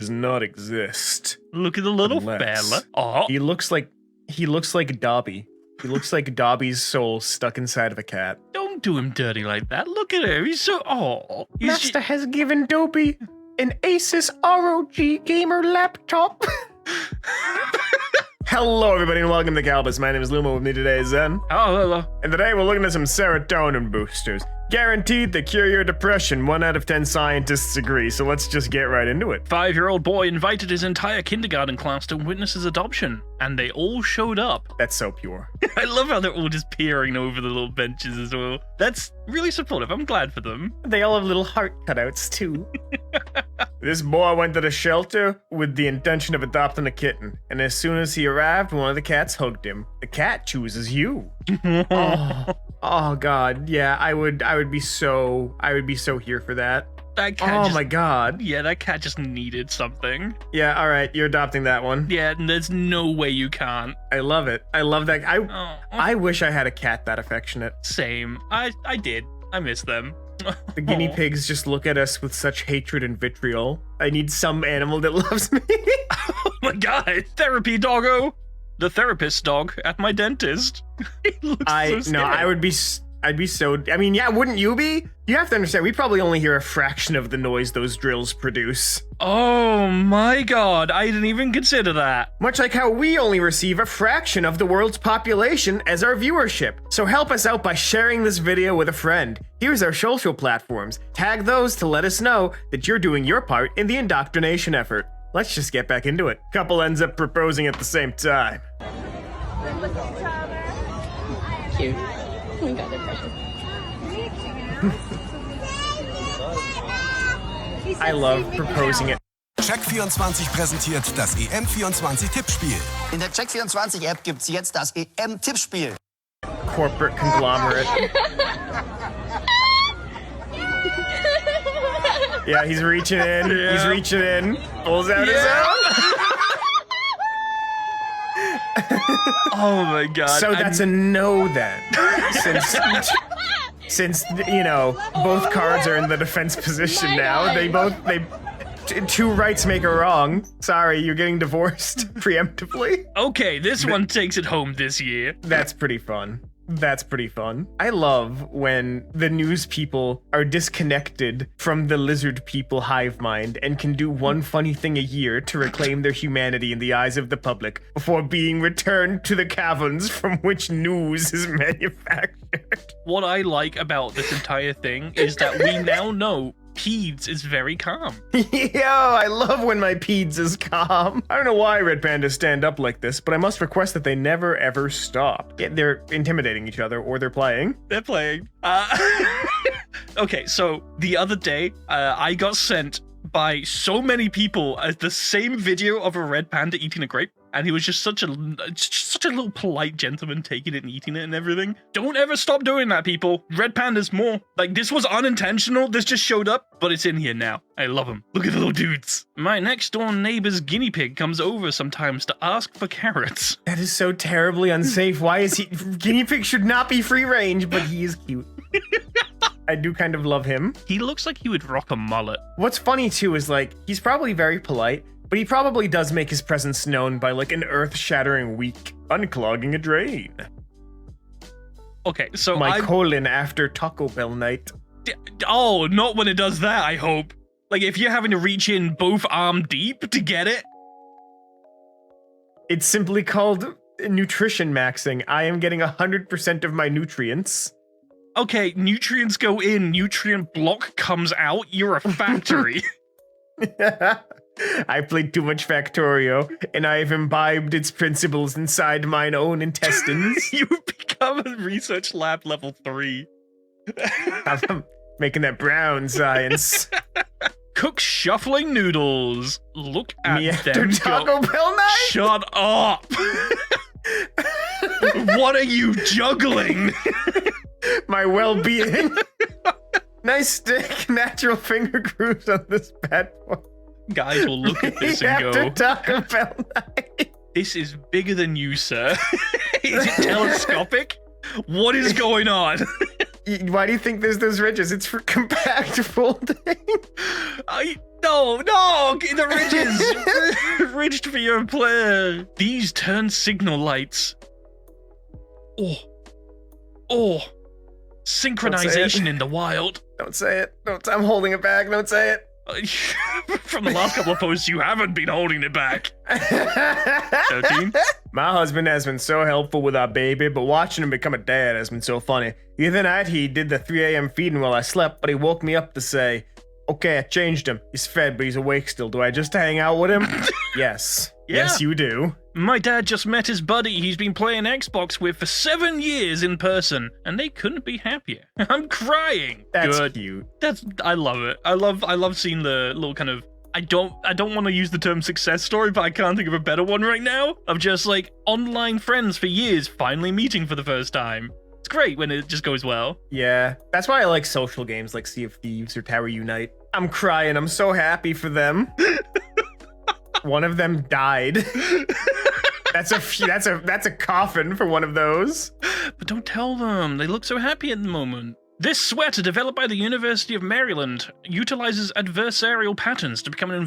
does not exist. Look at the little fella. Oh, He looks like Dobby. He looks like Dobby's soul stuck inside of a cat. don't do him dirty like that. Look at him. He's so... Oh. Master has given Dobby an Asus ROG gamer laptop. Hello, everybody, and welcome to Calbus. My name is Luma. With me today is Zen. Oh, hello. And today we're looking at some serotonin boosters. Guaranteed to cure your depression. 1 out of 10 scientists agree, so let's just get right into it. 5-year-old boy invited his entire kindergarten class to witness his adoption, and they all showed up. That's so pure. I love how they're all just peering over the little benches as well. That's really supportive. I'm glad for them. They all have little heart cutouts, too. This boy went to the shelter with the intention of adopting a kitten, and as soon as he arrived, one of the cats hugged him. The cat chooses you. Oh God, yeah, I would be so here for that. That cat my God. Yeah, that cat just needed something. Yeah, all right, you're adopting that one. Yeah, there's no way you can't. I love it. I love that. I wish I had a cat that affectionate. Same. I did. I miss them. The guinea pigs just look at us with such hatred and vitriol. I need some animal that loves me. Oh my God, therapy doggo. The therapist dog at my dentist. He looks so scared. I'd be so, I mean, yeah, wouldn't you be? You have to understand, we probably only hear a fraction of the noise those drills produce. Oh my God, I didn't even consider that. Much like how we only receive a fraction of the world's population as our viewership. So help us out by sharing this video with a friend. Here's our social platforms. Tag those to let us know that you're doing your part in the indoctrination effort. Let's just get back into it. Couple ends up proposing at the same time. Cute. Oh my God, they're precious. I love proposing it. Check24 präsentiert das EM24-Tippspiel. In der Check24-App gibt's jetzt das EM-Tippspiel. Corporate conglomerate. Yeah, he's reaching in. Yeah. He's reaching in. Pulls out his own. Oh my God. So that's a no then. Since you know, both cards are in the defense position now. Two rights make a wrong. Sorry, you're getting divorced preemptively. Okay, this one takes it home this year. That's pretty fun. That's pretty fun. I love when the news people are disconnected from the lizard people hive mind and can do one funny thing a year to reclaim their humanity in the eyes of the public before being returned to the caverns from which news is manufactured. What I like about this entire thing is that we now know Peds is very calm. Yo, I love when my Peds is calm. I don't know why red pandas stand up like this, but I must request that they never ever stop. Yeah, they're intimidating each other, or they're playing. They're playing. Okay, so the other day, I got sent by so many people the same video of a red panda eating a grape. And he was just such a little polite gentleman taking it and eating it and everything. Don't ever stop doing that, people. Red pandas more. Like, this was unintentional. This just showed up, but it's in here now. I love them. Look at the little dudes. My next door neighbor's guinea pig comes over sometimes to ask for carrots. That is so terribly unsafe. Why is he... Guinea pig should not be free range, but he is cute. I do kind of love him. He looks like he would rock a mullet. What's funny, too, is, like, he's probably very polite, but he probably does make his presence known by, like, an earth-shattering week. Unclogging a drain. Okay, so my colon after Taco Bell night. Oh, not when it does that, I hope. Like, if you're having to reach in both arm deep to get it. It's simply called nutrition maxing. I am getting 100% of my nutrients. Okay, nutrients go in, nutrient block comes out, you're a factory. I played too much Factorio, and I have imbibed its principles inside mine own intestines. You become a research lab level 3. I'm making that brown science. Cook shuffling noodles. Look at me after them Taco Bell night? Shut up. What are you juggling? My well-being. Nice stick, natural finger grooves on this bad boy. Guys will look at this and go, after Taco Bell night. This is bigger than you, sir. Is it telescopic? What is going on? Why do you think there's those ridges? It's for compact folding. No, the ridges. Ridged for your player. These turn signal lights. Oh. Synchronization in the wild. Don't say it. I'm holding it back. Don't say it. From the last couple of posts, you haven't been holding it back. 13. My husband has been so helpful with our baby, but watching him become a dad has been so funny. The other night, he did the 3 a.m. feeding while I slept, but he woke me up to say, okay, I changed him. He's fed, but he's awake still. Do I just hang out with him? Yes. Yeah. Yes, you do. My dad just met his buddy he's been playing Xbox with for 7 years in person, and they couldn't be happier. I'm crying. That's Good. cute. I love it. I love seeing the little kind of, I don't want to use the term success story, but I can't think of a better one right now, of just like online friends for years finally meeting for the first time. It's great when it just goes well. Yeah, that's why I like social games like Sea of Thieves or Tower Unite. I'm crying. I'm so happy for them. One of them died. That's a coffin for one of those. But don't tell them. They look so happy at the moment. This sweater, developed by the University of Maryland, utilizes adversarial patterns to become an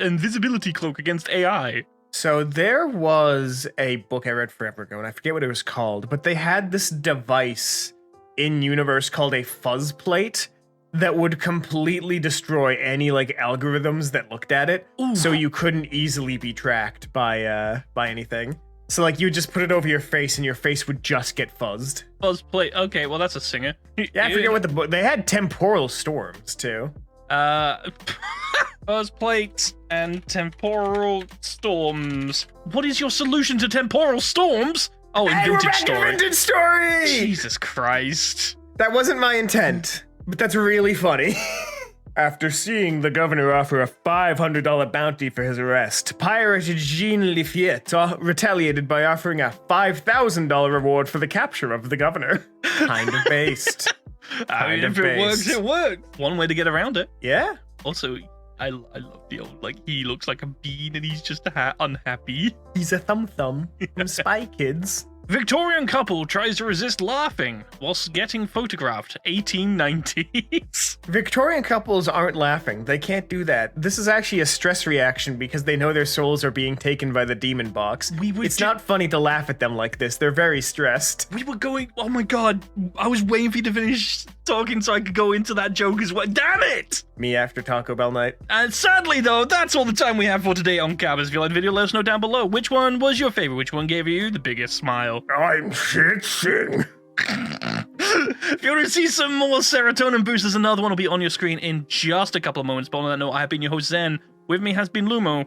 invisibility cloak against AI. So there was a book I read forever ago, and I forget what it was called, but they had this device in universe called a fuzz plate that would completely destroy any like algorithms that looked at it. Ooh. So you couldn't easily be tracked by anything. So like you would just put it over your face and your face would just get fuzzed. Fuzz plate. Okay, well that's a singer. Yeah, I forget what the book. They had temporal storms too. Fuzz plates and temporal storms. What is your solution to temporal storms? Oh, in Vintage Story. Vintage Story. Jesus Christ. That wasn't my intent. But that's really funny. After seeing the governor offer a $500 bounty for his arrest, pirate Jean Lafayette retaliated by offering a $5,000 reward for the capture of the governor. Kind of based. I mean, if it works, it works. One way to get around it. Yeah. Also, I love the old, like, he looks like a bean and he's just unhappy. He's a thumb from Spy Kids. Victorian couple tries to resist laughing whilst getting photographed. 1890s. Victorian couples aren't laughing. They can't do that. This is actually a stress reaction because they know their souls are being taken by the demon box. It's not funny to laugh at them like this. They're very stressed. We were going... Oh my god. I was waiting for you to finish talking so I could go into that joke as well. Damn it! Me after Taco Bell night. And sadly, though, that's all the time we have for today on Cabbers. If you liked the video, let us know down below. Which one was your favorite? Which one gave you the biggest smile? I'm shitting. If you want to see some more serotonin boosters, another one will be on your screen in just a couple of moments. But on that note, I have been your host, Zen. With me has been Lumo.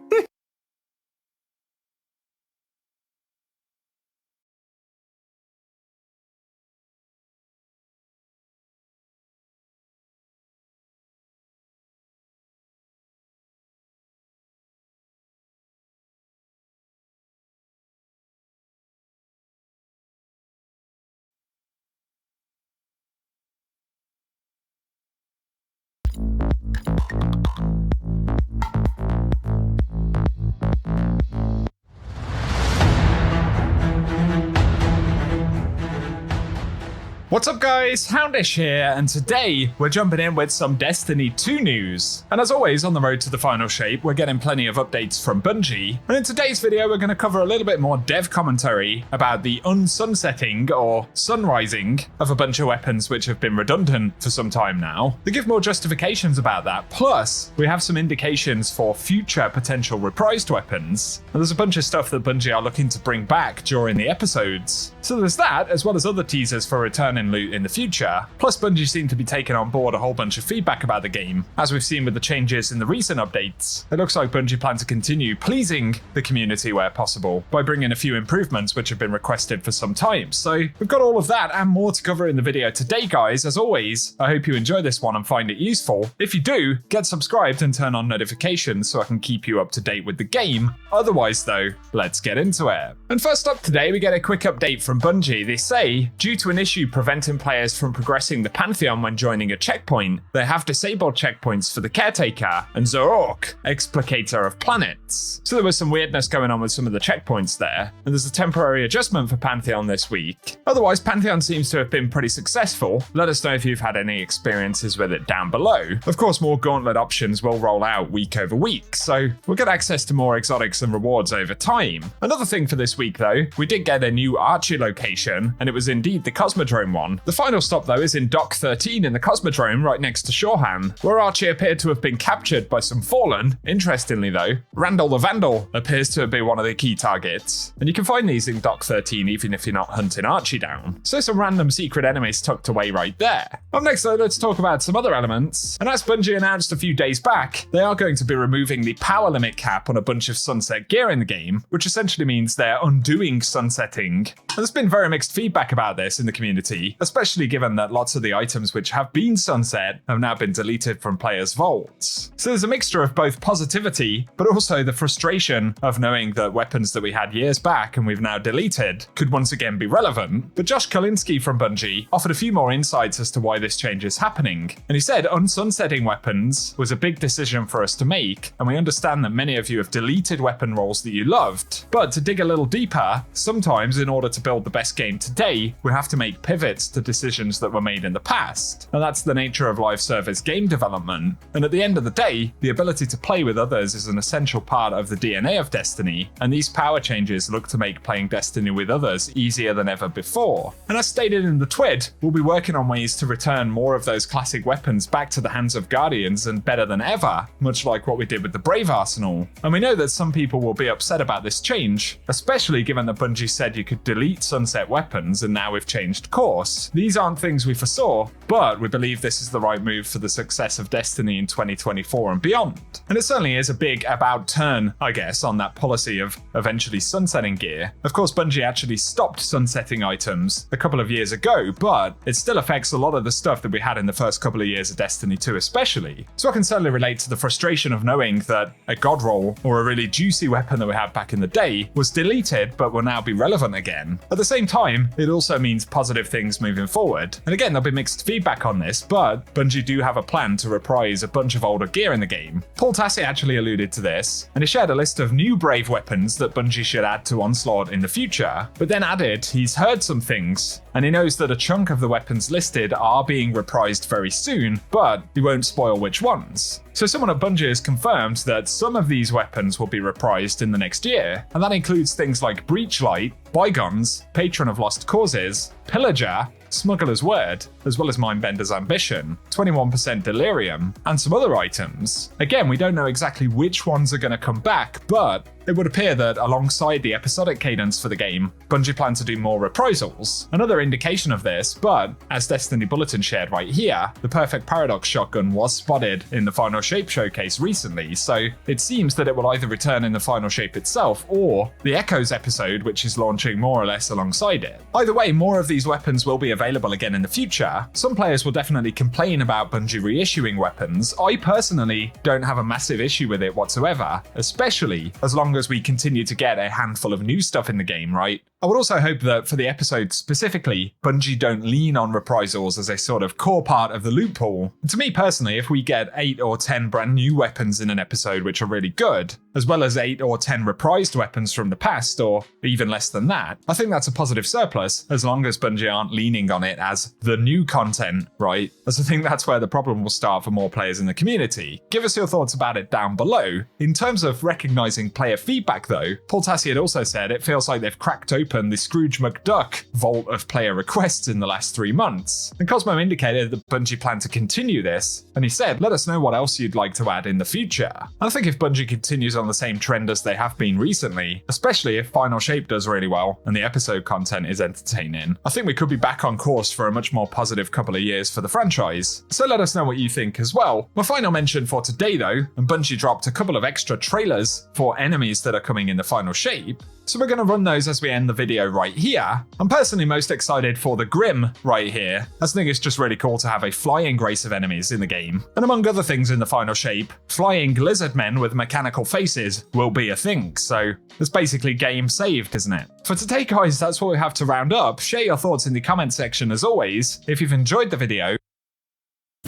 What's up guys, Houndish here, and today we're jumping in with some Destiny 2 news. And as always, on the road to the final shape, we're getting plenty of updates from Bungie. And in today's video, we're going to cover a little bit more dev commentary about the unsunsetting or sunrising of a bunch of weapons which have been redundant for some time now. They give more justifications about that, plus we have some indications for future potential reprised weapons. And there's a bunch of stuff that Bungie are looking to bring back during the episodes. So there's that, as well as other teasers for returning loot in the future. Plus Bungie seem to be taking on board a whole bunch of feedback about the game. As we've seen with the changes in the recent updates, it looks like Bungie plan to continue pleasing the community where possible by bringing a few improvements which have been requested for some time. So we've got all of that and more to cover in the video today, guys. As always, I hope you enjoy this one and find it useful. If you do, get subscribed and turn on notifications so I can keep you up to date with the game. Otherwise though, let's get into it. And first up today, we get a quick update from Bungie. They say, due to an issue preventing players from progressing the Pantheon when joining a checkpoint, they have disabled checkpoints for the Caretaker and Zorok, Explicator of Planets. So there was some weirdness going on with some of the checkpoints there, and there's a temporary adjustment for Pantheon this week. Otherwise, Pantheon seems to have been pretty successful. Let us know if you've had any experiences with it down below. Of course, more Gauntlet options will roll out week over week, so we'll get access to more exotics and rewards over time. Another thing for this week though, we did get a new Archie location, and it was indeed the Cosmodrome one. The final stop though is in Dock 13 in the Cosmodrome right next to Shoreham, where Archie appeared to have been captured by some Fallen. Interestingly though, Randall the Vandal appears to be one of the key targets, and you can find these in Dock 13 even if you're not hunting Archie down. So some random secret enemies tucked away right there. Up next though, let's talk about some other elements, and as Bungie announced a few days back, they are going to be removing the power limit cap on a bunch of sunset gear in the game, which essentially means they're undoing sunsetting. And there's been very mixed feedback about this in the community, especially given that lots of the items which have been sunset have now been deleted from players' vaults. So there's a mixture of both positivity, but also the frustration of knowing that weapons that we had years back and we've now deleted could once again be relevant. But Josh Kalinsky from Bungie offered a few more insights as to why this change is happening. And he said unsunsetting weapons was a big decision for us to make, and we understand that many of you have deleted weapon rolls that you loved. But to dig a little deeper, sometimes in order to build the best game today, we have to make pivots to decisions that were made in the past. And that's the nature of live service game development. And at the end of the day, the ability to play with others is an essential part of the DNA of Destiny, and these power changes look to make playing Destiny with others easier than ever before. And as stated in the TWID, we'll be working on ways to return more of those classic weapons back to the hands of Guardians and better than ever, much like what we did with the Brave Arsenal. And we know that some people will be upset about this change, especially given that Bungie said you could delete sunset weapons and now we've changed course. These aren't things we foresaw, but we believe this is the right move for the success of Destiny in 2024 and beyond. And it certainly is a big about turn, I guess, on that policy of eventually sunsetting gear. Of course, Bungie actually stopped sunsetting items a couple of years ago, but it still affects a lot of the stuff that we had in the first couple of years of Destiny 2 especially. So I can certainly relate to the frustration of knowing that a god roll or a really juicy weapon that we had back in the day was deleted but will now be relevant again. At the same time, it also means positive things moving forward. And again, there'll be mixed feedback on this, but Bungie do have a plan to reprise a bunch of older gear in the game. Paul Tassi actually alluded to this, and he shared a list of new Brave weapons that Bungie should add to Onslaught in the future, but then added he's heard some things, and he knows that a chunk of the weapons listed are being reprised very soon, but he won't spoil which ones. So someone at Bungie has confirmed that some of these weapons will be reprised in the next year, and that includes things like Breachlight, Bygones, Patron of Lost Causes, Pillager, Smuggler's Word, as well as Mindbender's Ambition, 21% Delirium, and some other items. Again, we don't know exactly which ones are going to come back, but it would appear that alongside the episodic cadence for the game, Bungie plans to do more reprisals. Another indication of this, but as Destiny Bulletin shared right here, the Perfect Paradox shotgun was spotted in the Final Shape showcase recently, so it seems that it will either return in the Final Shape itself or the Echoes episode, which is launching more or less alongside it. Either way, more of these weapons will be available again in the future. Some players will definitely complain about Bungie reissuing weapons. I personally don't have a massive issue with it whatsoever, especially as long as we continue to get a handful of new stuff in the game, right? I would also hope that for the episode specifically, Bungie don't lean on reprisals as a sort of core part of the loot pool. To me personally, if we get 8 or 10 brand new weapons in an episode which are really good, as well as 8 or 10 reprised weapons from the past, or even less than that, I think that's a positive surplus, as long as Bungie aren't leaning on it as the new content, right? As I think that's where the problem will start for more players in the community. Give us your thoughts about it down below. In terms of recognizing player feedback though, Paul Tassi had also said it feels like they've cracked open the Scrooge McDuck vault of player requests in the last 3 months. And Cosmo indicated that Bungie plan to continue this, and he said, let us know what else you'd like to add in the future. I think if Bungie continues on the same trend as they have been recently, especially if Final Shape does really well and the episode content is entertaining, I think we could be back on course for a much more positive couple of years for the franchise. So let us know what you think as well. My final mention for today though, and Bungie dropped a couple of extra trailers for enemies that are coming in the Final Shape, so we're going to run those as we end the video right here. I'm personally most excited for the Grim right here. I think it's just really cool to have a flying race of enemies in the game. And among other things in the final shape, flying lizard men with mechanical faces will be a thing, so it's basically game saved, isn't it? For today guys, that's what we have to round up. Share your thoughts in the comment section as always. If you've enjoyed the video,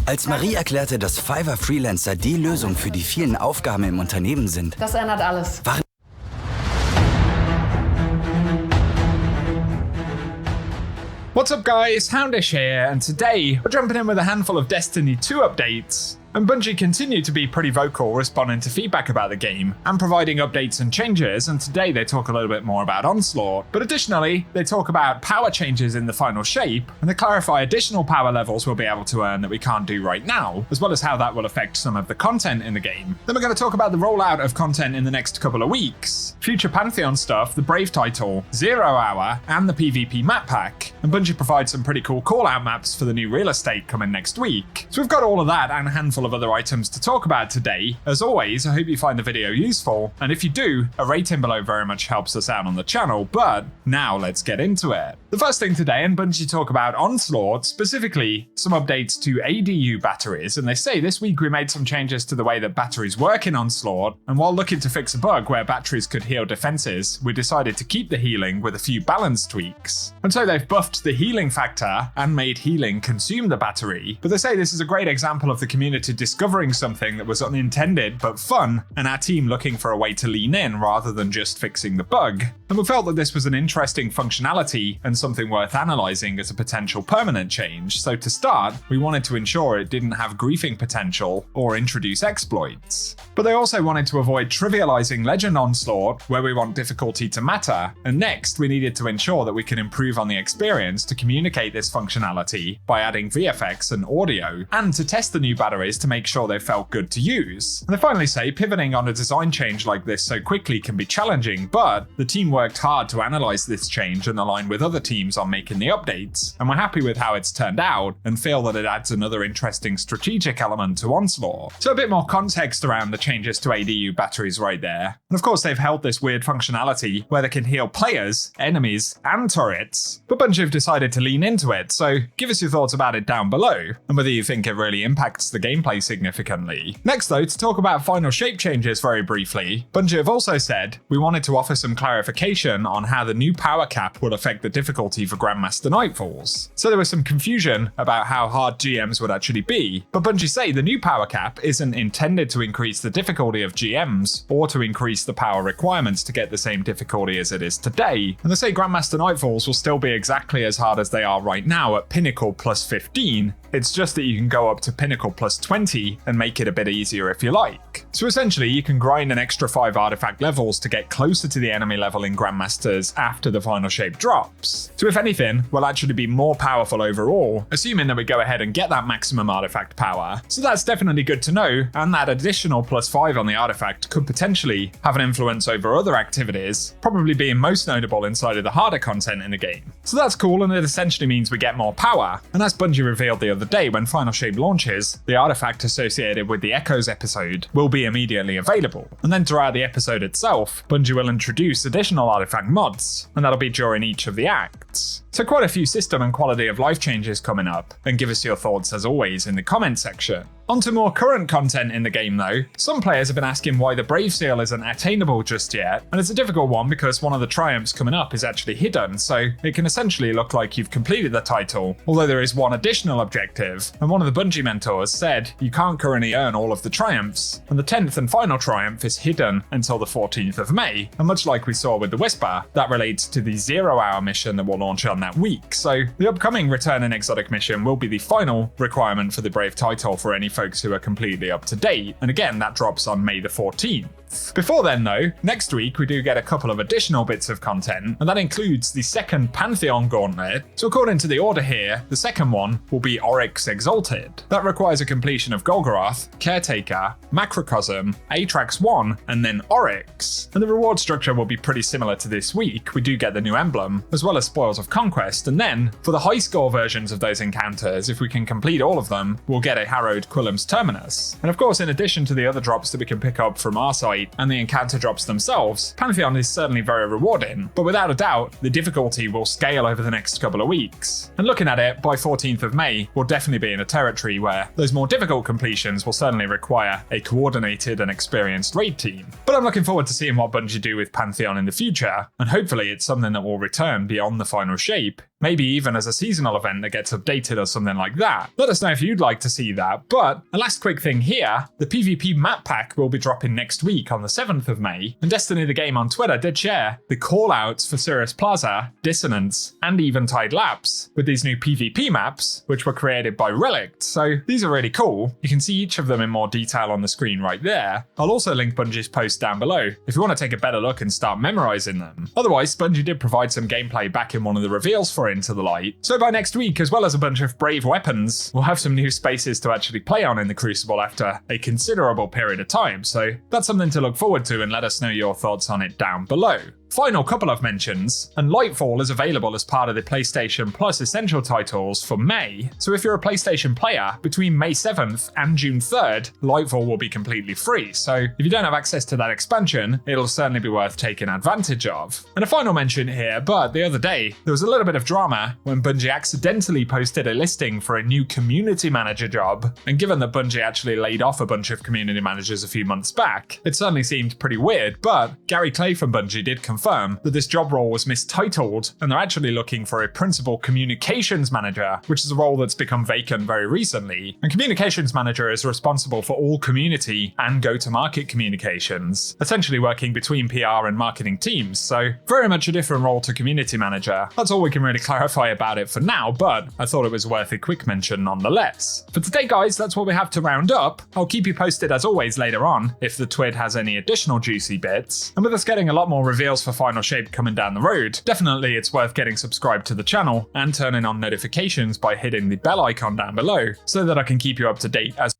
Als Marie erklärte, dass Fiverr-Freelancer die Lösung für die vielen Aufgaben im Unternehmen sind, Das ändert alles. What's up guys, Houndish here, and today we're jumping in with a handful of Destiny 2 updates. And Bungie continue to be pretty vocal responding to feedback about the game and providing updates and changes, and today they talk a little bit more about Onslaught. But additionally, they talk about power changes in the final shape, and they clarify additional power levels we'll be able to earn that we can't do right now, as well as how that will affect some of the content in the game. Then we're going to talk about the rollout of content in the next couple of weeks, future Pantheon stuff, the Brave title, 0 Hour, and the PvP map pack. And Bungie provides some pretty cool call-out maps for the new real estate coming next week. So we've got all of that and a handful of other items to talk about today. As always, I hope you find the video useful, and if you do, a rating below very much helps us out on the channel, but now let's get into it. The first thing today, and Bungie talk about Onslaught, specifically some updates to ADU batteries, and they say this week we made some changes to the way that batteries work in Onslaught, and while looking to fix a bug where batteries could heal defenses, we decided to keep the healing with a few balance tweaks. And so they've buffed the healing factor and made healing consume the battery, but they say this is a great example of the community discovering something that was unintended but fun, and our team looking for a way to lean in rather than just fixing the bug. And we felt that this was an interesting functionality and something worth analysing as a potential permanent change, so to start, we wanted to ensure it didn't have griefing potential or introduce exploits. But they also wanted to avoid trivialising Legend Onslaught, where we want difficulty to matter, and next we needed to ensure that we can improve on the experience to communicate this functionality by adding VFX and audio, and to test the new batteries to make sure they felt good to use. And they finally say pivoting on a design change like this so quickly can be challenging, but the team worked hard to analyse this change and align with other teams on making the updates, and we're happy with how it's turned out and feel that it adds another interesting strategic element to Onslaught. So a bit more context around the changes to ADU batteries right there. And of course they've held this weird functionality where they can heal players, enemies, and turrets, but Bungie have decided to lean into it, so give us your thoughts about it down below, and whether you think it really impacts the gameplay significantly. Next though, to talk about final shape changes very briefly, Bungie have also said we wanted to offer some clarification on how the new power cap will affect the difficulty for Grandmaster Nightfalls. So there was some confusion about how hard GMs would actually be, but Bungie say the new power cap isn't intended to increase the difficulty of GMs or to increase the power requirements to get the same difficulty as it is today, and they say Grandmaster Nightfalls will still be exactly as hard as they are right now at Pinnacle plus 15, it's just that you can go up to Pinnacle plus 20 and make it a bit easier if you like. So essentially you can grind an extra 5 artifact levels to get closer to the enemy level in Grandmasters after the final shape drops. So if anything, we'll actually be more powerful overall, assuming that we go ahead and get that maximum artifact power. So that's definitely good to know, and that additional plus 5 on the artifact could potentially have an influence over other activities, probably being most notable inside of the harder content in the game. So that's cool, and it essentially means we get more power, and as Bungie revealed the other day when Final Shape launches, the artifact associated with the Echoes episode will be immediately available. And then throughout the episode itself, Bungie will introduce additional artifact mods, and that'll be during each of the acts. So quite a few system and quality of life changes coming up, and give us your thoughts as always in the comment section. On to more current content in the game though. Some players have been asking why the Brave Seal isn't attainable just yet, and it's a difficult one because one of the triumphs coming up is actually hidden, so it can essentially look like you've completed the title, although there is one additional objective, and one of the Bungie mentors said you can't currently earn all of the triumphs, and the 10th and final triumph is hidden until the 14th of May, and much like we saw with the Whisper, that relates to the 0 Hour mission that will launch on that week, so the upcoming Return and Exotic mission will be the final requirement for the Brave title for any folks who are completely up to date, and again that drops on May the 14th. Before then though, next week we do get a couple of additional bits of content, and that includes the second Pantheon Gauntlet. So according to the order here, the second one will be Oryx Exalted. That requires a completion of Golgoroth, Caretaker, Macrocosm, Atrax 1, and then Oryx. And the reward structure will be pretty similar to this week. We do get the new emblem, as well as Spoils of Conquest, and then, for the high score versions of those encounters, if we can complete all of them, we'll get a Harrowed Quillam's Terminus. And of course, in addition to the other drops that we can pick up from our site fight and the encounter drops themselves, Pantheon is certainly very rewarding, but without a doubt, the difficulty will scale over the next couple of weeks. And looking at it, by 14th of May, we'll definitely be in a territory where those more difficult completions will certainly require a coordinated and experienced raid team. But I'm looking forward to seeing what Bungie do with Pantheon in the future, and hopefully it's something that will return beyond the final shape, maybe even as a seasonal event that gets updated or something like that. Let us know if you'd like to see that. But a last quick thing here, the PvP map pack will be dropping next week on the 7th of May, and Destiny the Game on Twitter did share the callouts for Cirrus Plaza, Dissonance, and Eventide Lapse with these new PvP maps, which were created by Relict. So these are really cool. You can see each of them in more detail on the screen right there. I'll also link Bungie's post down below if you want to take a better look and start memorizing them. Otherwise, Bungie did provide some gameplay back in one of the reveals for Into the Light. So by next week, as well as a bunch of brave weapons, we'll have some new spaces to actually play on in the Crucible after a considerable period of time. So that's something to look forward to, and let us know your thoughts on it down below. Final couple of mentions, and Lightfall is available as part of the PlayStation Plus Essential titles for May, so if you're a PlayStation player, between May 7th and June 3rd, Lightfall will be completely free, so if you don't have access to that expansion, it'll certainly be worth taking advantage of. And a final mention here, but the other day, there was a little bit of drama when Bungie accidentally posted a listing for a new community manager job, and given that Bungie actually laid off a bunch of community managers a few months back, it certainly seemed pretty weird, but Gary Clay from Bungie did confirm that this job role was mistitled, and they're actually looking for a principal communications manager, which is a role that's become vacant very recently. And communications manager is responsible for all community and go-to-market communications, essentially working between PR and marketing teams, so very much a different role to community manager. That's all we can really clarify about it for now, but I thought it was worth a quick mention nonetheless. For today, guys, that's what we have to round up. I'll keep you posted as always later on if the TWID has any additional juicy bits, and with us getting a lot more reveals for Final Shape coming down the road, definitely it's worth getting subscribed to the channel and turning on notifications by hitting the bell icon down below so that I can keep you up to date as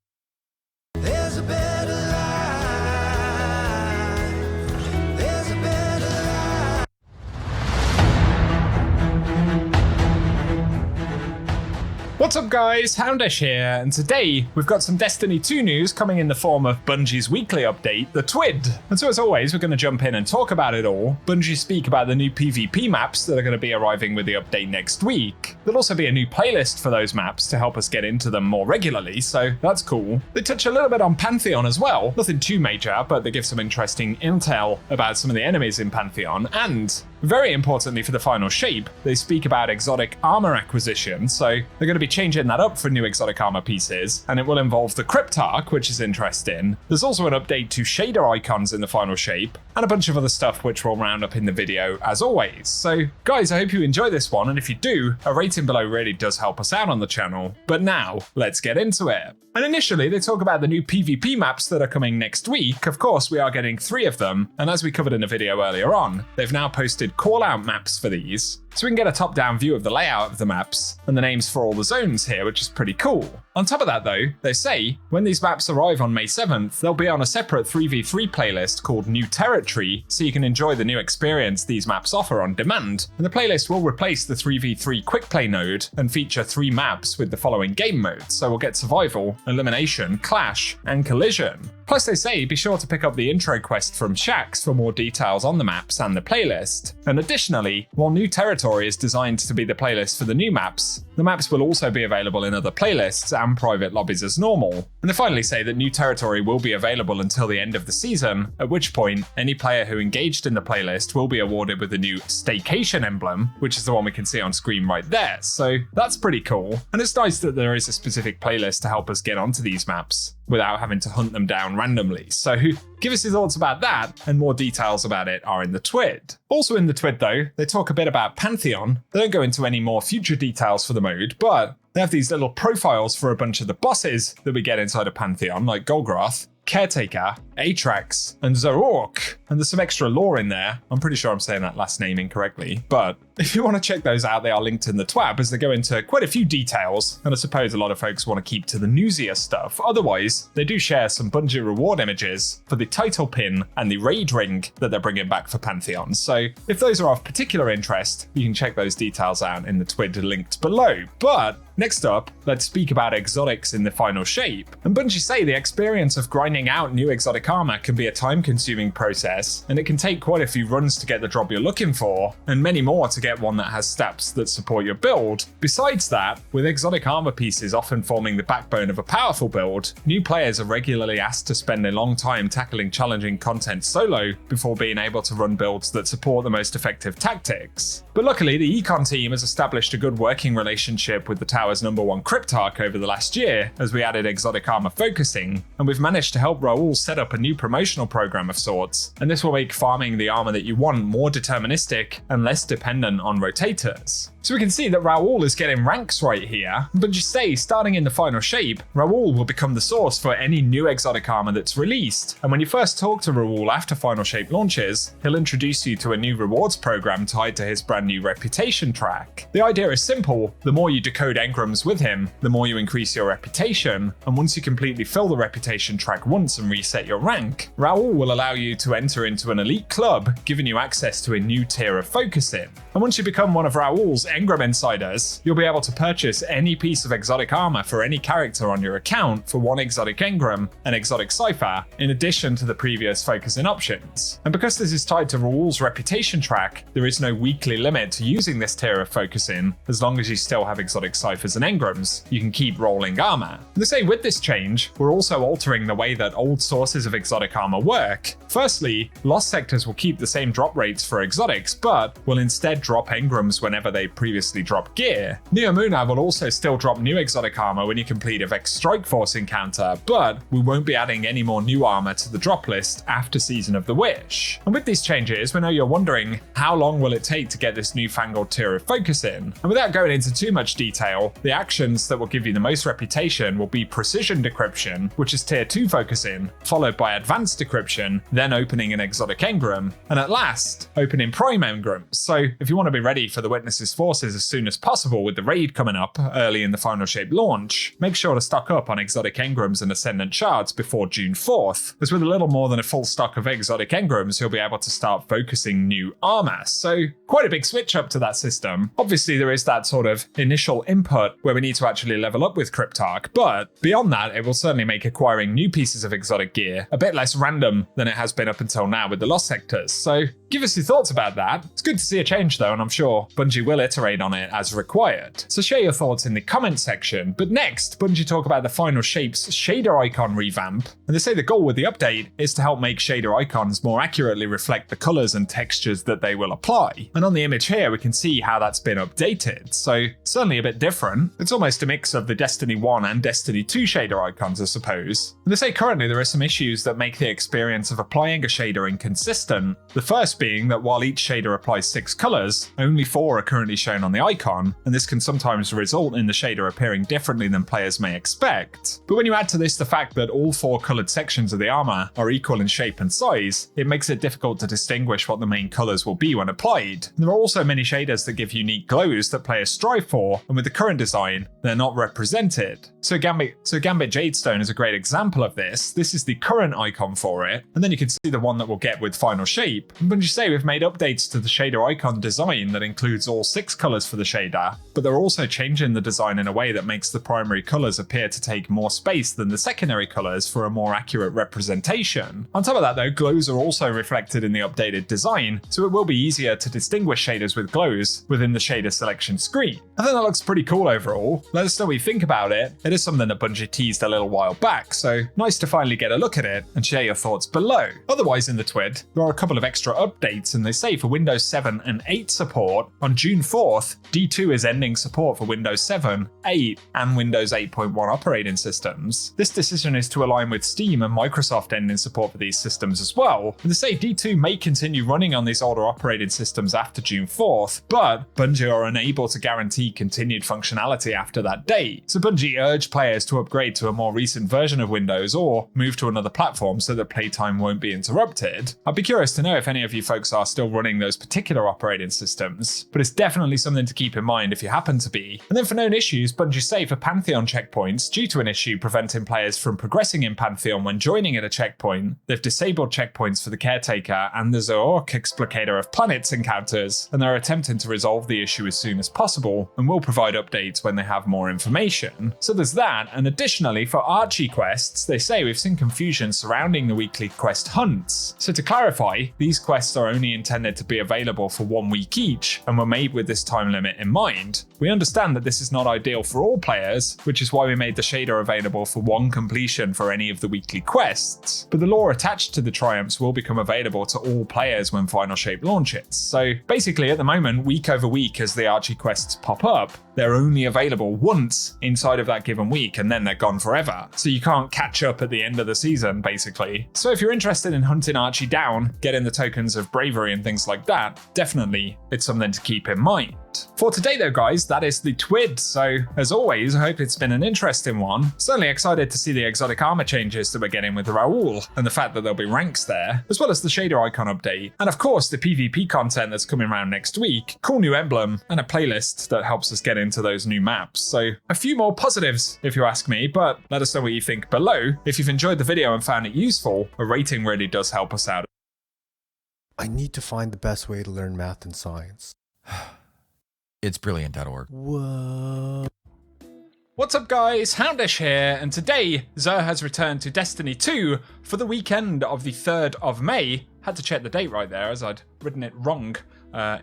What's up guys, Houndish here, and today we've got some Destiny 2 news coming in the form of Bungie's weekly update, the TWID. And so as always, we're going to jump in and talk about it all. Bungie speak about the new PvP maps that are going to be arriving with the update next week. There'll also be a new playlist for those maps to help us get into them more regularly, so that's cool. They touch a little bit on Pantheon as well, nothing too major, but they give some interesting intel about some of the enemies in Pantheon, and very importantly for the Final Shape, they speak about exotic armor acquisition, so they're going to be changing that up for new exotic armor pieces, and it will involve the Cryptarch, which is interesting. There's also an update to shader icons in the Final Shape, and a bunch of other stuff which we'll round up in the video as always. So guys, I hope you enjoy this one, and if you do, a rating below really does help us out on the channel. But now, let's get into it. And initially, they talk about the new PvP maps that are coming next week. Of course, we are getting 3 of them, and as we covered in a video earlier on, they've now posted call-out maps for these, so we can get a top-down view of the layout of the maps and the names for all the zones here, which is pretty cool. On top of that though, they say, when these maps arrive on May 7th, they'll be on a separate 3v3 playlist called New Territory, so you can enjoy the new experience these maps offer on demand, and the playlist will replace the 3v3 quick play node and feature 3 maps with the following game modes, so we'll get Survival, Elimination, Clash, and Collision. Plus they say be sure to pick up the intro quest from Shax for more details on the maps and the playlist. And additionally, while New Territory is designed to be the playlist for the new maps, the maps will also be available in other playlists and private lobbies as normal. And they finally say that New Territory will be available until the end of the season, at which point any player who engaged in the playlist will be awarded with the new Staycation emblem, which is the one we can see on screen right there. So that's pretty cool. And it's nice that there is a specific playlist to help us get onto these maps without having to hunt them down randomly. So give us your thoughts about that, and more details about it are in the TWID. Also in the TWID though, they talk a bit about Pantheon. They don't go into any more future details for the mode, but they have these little profiles for a bunch of the bosses that we get inside of Pantheon, like Golgroth, Caretaker, Atrax, and Zorork. And there's some extra lore in there. I'm pretty sure I'm saying that last name incorrectly, but If you want to check those out, they are linked in the twab as they go into quite a few details, and I suppose a lot of folks want to keep to the newsier stuff. Otherwise, they do share some Bungie reward images for the title pin and the raid ring that they're bringing back for Pantheon. So if those are of particular interest, you can check those details out in the twid linked below. But next up, let's speak about exotics in the final shape. And Bungie say the experience of grinding out new exotic armor can be a time-consuming process, and it can take quite a few runs to get the drop you're looking for, and many more to get one that has stats that support your build. Besides that, with exotic armor pieces often forming the backbone of a powerful build, new players are regularly asked to spend a long time tackling challenging content solo before being able to run builds that support the most effective tactics. But luckily, the Econ team has established a good working relationship with the Tower's #1 Cryptarch over the last year as we added exotic armor focusing, and we've managed to help Raoul set up a new promotional program of sorts, and this will make farming the armor that you want more deterministic and less dependent on rotators. So we can see that Raoul is getting ranks right here, but just say, starting in the final shape, Raoul will become the source for any new exotic armor that's released, and when you first talk to Raoul after final shape launches, he'll introduce you to a new rewards program tied to his brand new reputation track. The idea is simple: the more you decode engrams with him, the more you increase your reputation, and once you completely fill the reputation track once and reset your rank, Raoul will allow you to enter into an elite club, giving you access to a new tier of focusing. And once you become one of Raoul's engram insiders, you'll be able to purchase any piece of exotic armor for any character on your account for 1 exotic engram, an exotic cipher, in addition to the previous focusing options. And because this is tied to Raoul's reputation track, there is no weekly limit to using this tier of focusing. As long as you still have exotic ciphers and engrams, you can keep rolling armor. And the same with this change, we're also altering the way that old sources of exotic armor work. Firstly, lost sectors will keep the same drop rates for exotics, but will instead drop engrams whenever they previously dropped gear. Neomuna will also still drop new exotic armor when you complete a Vex Strike Force encounter, but we won't be adding any more new armor to the drop list after Season of the Wish. And with these changes, we know you're wondering, how long will it take to get this newfangled tier of focus in? And without going into too much detail, the actions that will give you the most reputation will be Precision Decryption, which is tier 2 focusing, followed by Advanced Decryption, then opening an exotic engram, and at last, opening Prime engrams. So if you want to be ready for the Witness's forces as soon as possible with the raid coming up early in the final shape launch, make sure to stock up on exotic engrams and ascendant shards before June 4th, as with a little more than a full stock of exotic engrams, you'll be able to start focusing new armor. So quite a big switch up to that system. Obviously there is that sort of initial input where we need to actually level up with Cryptarch, but beyond that, it will certainly make acquiring new pieces of exotic gear a bit less random than it has been up until now with the lost sectors. So give us your thoughts about that. It's good to see a change though, and I'm sure Bungie will iterate on it as required. So share your thoughts in the comment section. But next, Bungie talk about the final shape's shader icon revamp, and they say the goal with the update is to help make shader icons more accurately reflect the colors and textures that they will apply. And on the image here, we can see how that's been updated. So certainly a bit different. It's almost a mix of the Destiny 1 and Destiny 2 shader icons, I suppose. And they say currently there are some issues that make the experience of applying a shader inconsistent. The first being that while each shader applies 6 colors, only 4 are currently shown on the icon, and this can sometimes result in the shader appearing differently than players may expect. But when you add to this the fact that all 4 colored sections of the armor are equal in shape and size, it makes it difficult to distinguish what the main colors will be when applied. And there are also many shaders that give unique glows that players strive for, and with the current design, they're not represented. So Gambit Jadestone is a great example of this. This is the current icon for it, and then you can see the one that we'll get with Final Shape. And Bungie say we've made updates to the shader icon design that includes all 6 colors for the shader, but they're also changing the design in a way that makes the primary colors appear to take more space than the secondary colors for a more accurate representation. On top of that though, glows are also reflected in the updated design, so it will be easier to distinguish shaders with glows within the shader selection screen. I think that looks pretty cool overall. Let us know what you think about it. It is something that Bungie teased a little while back, so nice to finally get a look at it and share your thoughts below. Otherwise in the twid, there are a couple of extra updates, and they say for Windows 7 and 8 support, on June 4th, D2 is ending support for Windows 7, 8, and Windows 8.1 operating systems. This decision is to align with Steam and Microsoft ending support for these systems as well. And they say D2 may continue running on these older operating systems after June 4th, but Bungie are unable to guarantee continued functionality after that date. So Bungie urge players to upgrade to a more recent version of Windows or move to another platform so that playtime won't be interrupted. I'd be curious to know if any of you folks are still running those particular operating systems, but it's definitely something to keep in mind if you happen to be. And then for known issues, Bungie say for Pantheon checkpoints, due to an issue preventing players from progressing in Pantheon when joining at a checkpoint, they've disabled checkpoints for the Caretaker and the Euch Explicator of Planets encounters, and they're attempting to resolve the issue as soon as possible, and will provide updates when they have more information. So there's that, and additionally for Archie quests, they say we've seen confusion surrounding the weekly quest hunts. So to clarify, these quests are only intended to be available for 1 week each, and were made with this time limit in mind. We understand that this is not ideal for all players, which is why we made the shader available for 1 completion for any of the weekly quests, but the lore attached to the triumphs will become available to all players when Final Shape launches. So basically at the moment, week over week as the Archie quests pop up, they're only available once inside of that given week, and then they're gone forever. So you can't catch up at the end of the season, basically. So if you're interested in hunting Archie down, getting the tokens of bravery and things like that, definitely it's something to keep in mind. For today though guys, that is the TWID, so as always I hope it's been an interesting one. Certainly excited to see the exotic armor changes that we're getting with Raoul, and the fact that there'll be ranks there, as well as the shader icon update, and of course the PvP content that's coming around next week, cool new emblem, and a playlist that helps us get into those new maps. So a few more positives if you ask me, but let us know what you think below. If you've enjoyed the video and found it useful, a rating really does help us out. I need to find the best way to learn math and science. It's brilliant.org. Whoa. What's up guys, Houndish here, and today Xur has returned to Destiny 2 for the weekend of the 3rd of May. Had to check the date right there as I'd written it wrong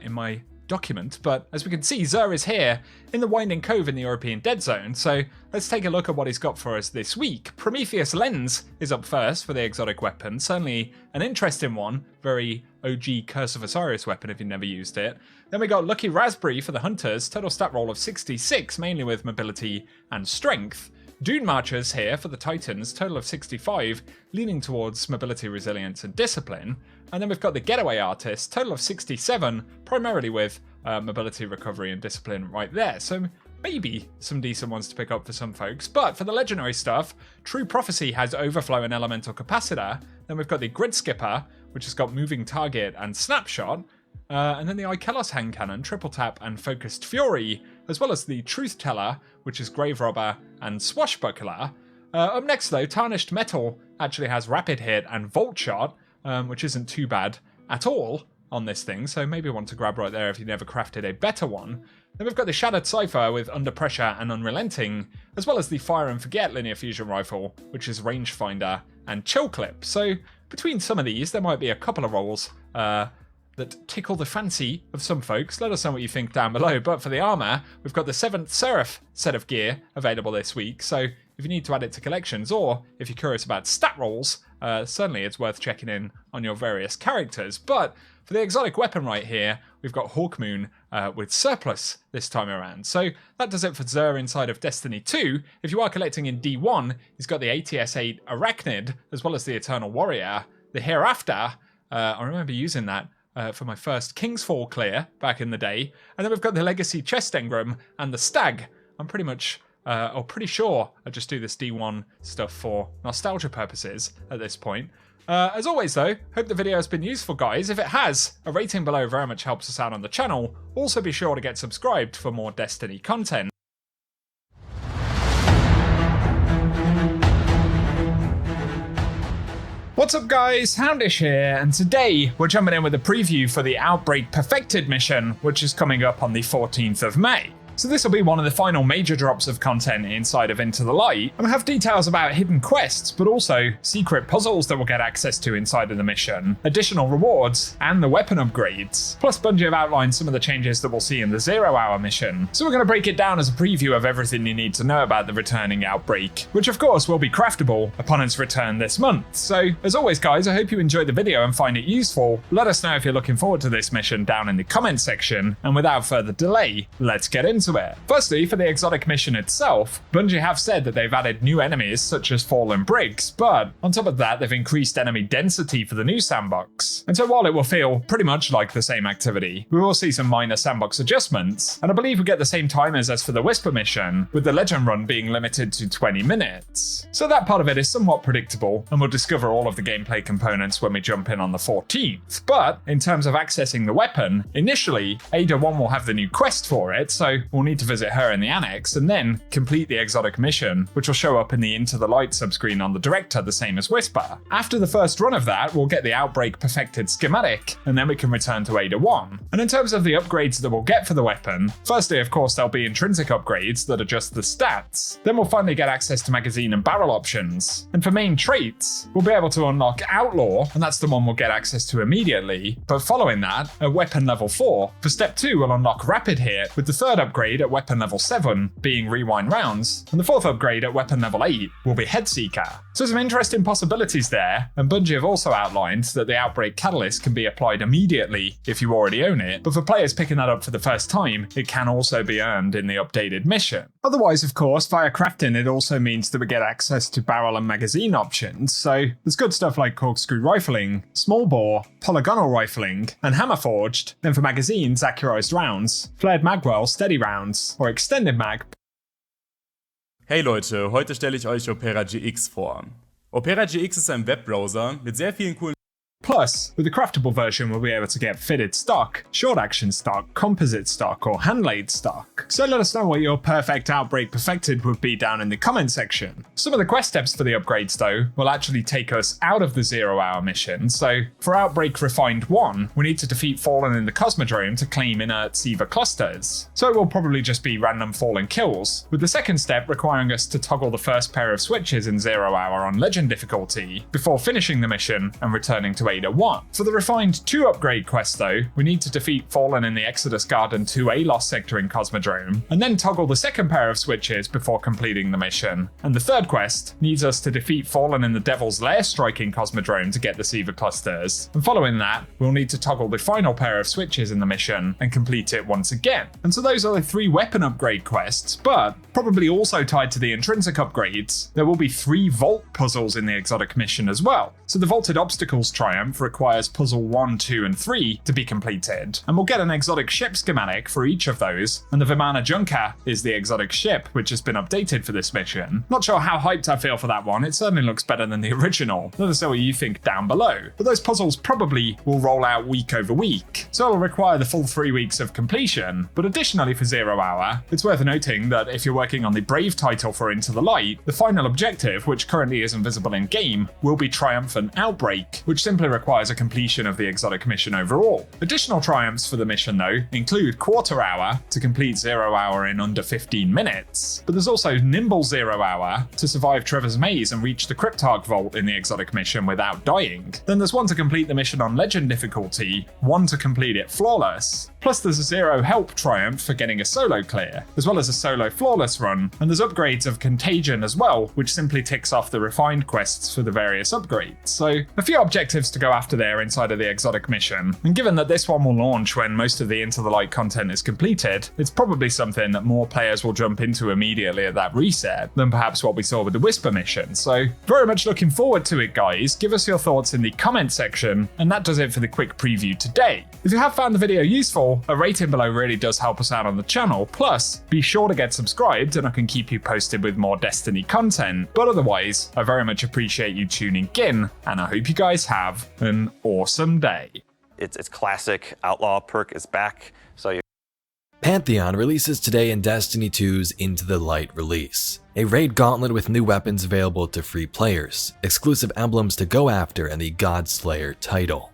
in my document, but as we can see, Xur is here in the Winding Cove in the European Dead Zone, so let's take a look at what he's got for us this week. Prometheus Lens is up first for the exotic weapon, certainly an interesting one, very OG Curse of Osiris weapon if you've never used it. Then we got Lucky Raspberry for the Hunters, total stat roll of 66, mainly with mobility and strength. Dune Marchers here for the Titans, total of 65, leaning towards mobility, resilience and discipline. And then we've got the Getaway Artist, total of 67, primarily with mobility, recovery and discipline right there. So maybe some decent ones to pick up for some folks. But for the legendary stuff, True Prophecy has Overflow and Elemental Capacitor. Then we've got the Grid Skipper, which has got Moving Target and Snapshot. And then the Ikelos Hand Cannon, Triple Tap and Focused Fury, as well as the Truth Teller, which is Grave Robber and Swashbuckler. Up next though, Tarnished Metal actually has Rapid Hit and Volt Shot, which isn't too bad at all on this thing, so maybe one to grab right there if you never crafted a better one. Then we've got the Shattered Cypher with Under Pressure and Unrelenting, as well as the Fire and Forget Linear Fusion Rifle, which is Rangefinder and Chill Clip. So between some of these, there might be a couple of rolls that tickle the fancy of some folks. Let us know what you think down below. But for the armor, we've got the 7th Seraph set of gear available this week, so if you need to add it to collections, or if you're curious about stat rolls, certainly it's worth checking in on your various characters. But for the exotic weapon right here, we've got Hawkmoon with Surplus this time around. So that does it for Xur inside of Destiny 2. If you are collecting in D1, he's got the ATS-8 Arachnid, as well as the Eternal Warrior. The Hereafter, I remember using that for my first Kingsfall clear back in the day. And then we've got the Legacy Chest Engram and the Stag. I'm pretty much, or pretty sure I just do this D1 stuff for nostalgia purposes at this point. As always though, hope the video has been useful guys. If it has, a rating below very much helps us out on the channel. Also be sure to get subscribed for more Destiny content. What's up guys, Houndish here, and today we're jumping in with a preview for the Outbreak Perfected mission, which is coming up on the 14th of May. So this will be one of the final major drops of content inside of Into the Light, and we have details about hidden quests, but also secret puzzles that we'll get access to inside of the mission, additional rewards, and the weapon upgrades. Plus Bungie have outlined some of the changes that we'll see in the 0 Hour mission. So we're going to break it down as a preview of everything you need to know about the returning Outbreak, which of course will be craftable upon its return this month. So as always guys, I hope you enjoyed the video and find it useful. Let us know if you're looking forward to this mission down in the comment section, and without further delay, let's get into into it. Firstly, for the exotic mission itself, Bungie have said that they've added new enemies such as fallen bricks, but on top of that, they've increased enemy density for the new sandbox. And so while it will feel pretty much like the same activity, we will see some minor sandbox adjustments, and I believe we get the same timers as for the Whisper mission, with the legend run being limited to 20 minutes. So that part of it is somewhat predictable, and we'll discover all of the gameplay components when we jump in on the 14th. But in terms of accessing the weapon, initially, Ada 1 will have the new quest for it, so we'll need to visit her in the annex, and then complete the exotic mission, which will show up in the Into the Light subscreen on the director, the same as Whisper. After the first run of that, we'll get the Outbreak perfected schematic, and then we can return to Ada 1. And in terms of the upgrades that we'll get for the weapon, firstly, of course, there'll be intrinsic upgrades that adjust the stats. Then we'll finally get access to magazine and barrel options. And for main traits, we'll be able to unlock Outlaw, and that's the one we'll get access to immediately. But following that, at weapon level 4, for step 2 we'll unlock Rapid Hit, with the third upgrade at weapon level 7 being Rewind Rounds, and the fourth upgrade at weapon level 8 will be Headseeker. So some interesting possibilities there, and Bungie have also outlined that the Outbreak Catalyst can be applied immediately if you already own it, but for players picking that up for the first time, it can also be earned in the updated mission. Otherwise, of course, via crafting it also means that we get access to barrel and magazine options, so there's good stuff like corkscrew rifling, small bore, polygonal rifling, and hammer forged. Then for magazines, accurized rounds, flared magwell, steady rounds, or extended mag. Hey Leute, heute stelle ich euch Opera GX vor. Opera GX ist ein Webbrowser mit sehr vielen coolen. Plus, with the craftable version, we'll be able to get fitted stock, short action stock, composite stock, or hand-laid stock. So let us know what your perfect Outbreak perfected would be down in the comment section. Some of the quest steps for the upgrades, though, will actually take us out of the 0-hour mission. So for Outbreak Refined 1, we need to defeat Fallen in the Cosmodrome to claim inert Siva clusters. So it will probably just be random Fallen kills, with the second step requiring us to toggle the first pair of switches in 0-hour on Legend difficulty, before finishing the mission and returning to Ada 1. For the Refined 2 upgrade quest though, we need to defeat Fallen in the Exodus Garden 2A Lost Sector in Cosmodrome, and then toggle the second pair of switches before completing the mission. And the third quest needs us to defeat Fallen in the Devil's Lair Strike in Cosmodrome to get the Siva clusters. And following that, we'll need to toggle the final pair of switches in the mission and complete it once again. And so those are the 3 weapon upgrade quests, but probably also tied to the intrinsic upgrades, there will be 3 vault puzzles in the exotic mission as well. So the Vaulted Obstacles Triumph requires puzzle 1, 2, and 3 to be completed, and we'll get an exotic ship schematic for each of those, and the Vimana Junker is the exotic ship which has been updated for this mission. Not sure how hyped I feel for that one, it certainly looks better than the original. Let us know what you think down below. But those puzzles probably will roll out week over week, so it'll require the full 3 weeks of completion. But additionally for 0-hour, it's worth noting that if you're working on the Brave title for Into the Light, the final objective, which currently isn't visible in game, will be Triumphant Outbreak, which simply requires a completion of the exotic mission overall. Additional triumphs for the mission though include Quarter Hour to complete 0-hour in under 15 minutes, but there's also Nimble 0-hour to survive Trevor's Maze and reach the Cryptarch Vault in the exotic mission without dying. Then there's one to complete the mission on Legend difficulty, one to complete it flawless. Plus there's a 0 help triumph for getting a solo clear, as well as a solo flawless run, and there's upgrades of Contagion as well, which simply ticks off the refined quests for the various upgrades. So a few objectives to go after there inside of the exotic mission, and given that this one will launch when most of the Into the Light content is completed, it's probably something that more players will jump into immediately at that reset than perhaps what we saw with the Whisper mission. So very much looking forward to it, guys. Give us your thoughts in the comment section, and that does it for the quick preview today. If you have found the video useful, a rating below really does help us out on the channel. Plus, be sure to get subscribed and I can keep you posted with more Destiny content. But otherwise, I very much appreciate you tuning in, and I hope you guys have an awesome day. It's classic. Outlaw perk is back, so you. Pantheon releases today in Destiny 2's Into the Light release. A raid gauntlet with new weapons available to free players, exclusive emblems to go after, and the Godslayer title.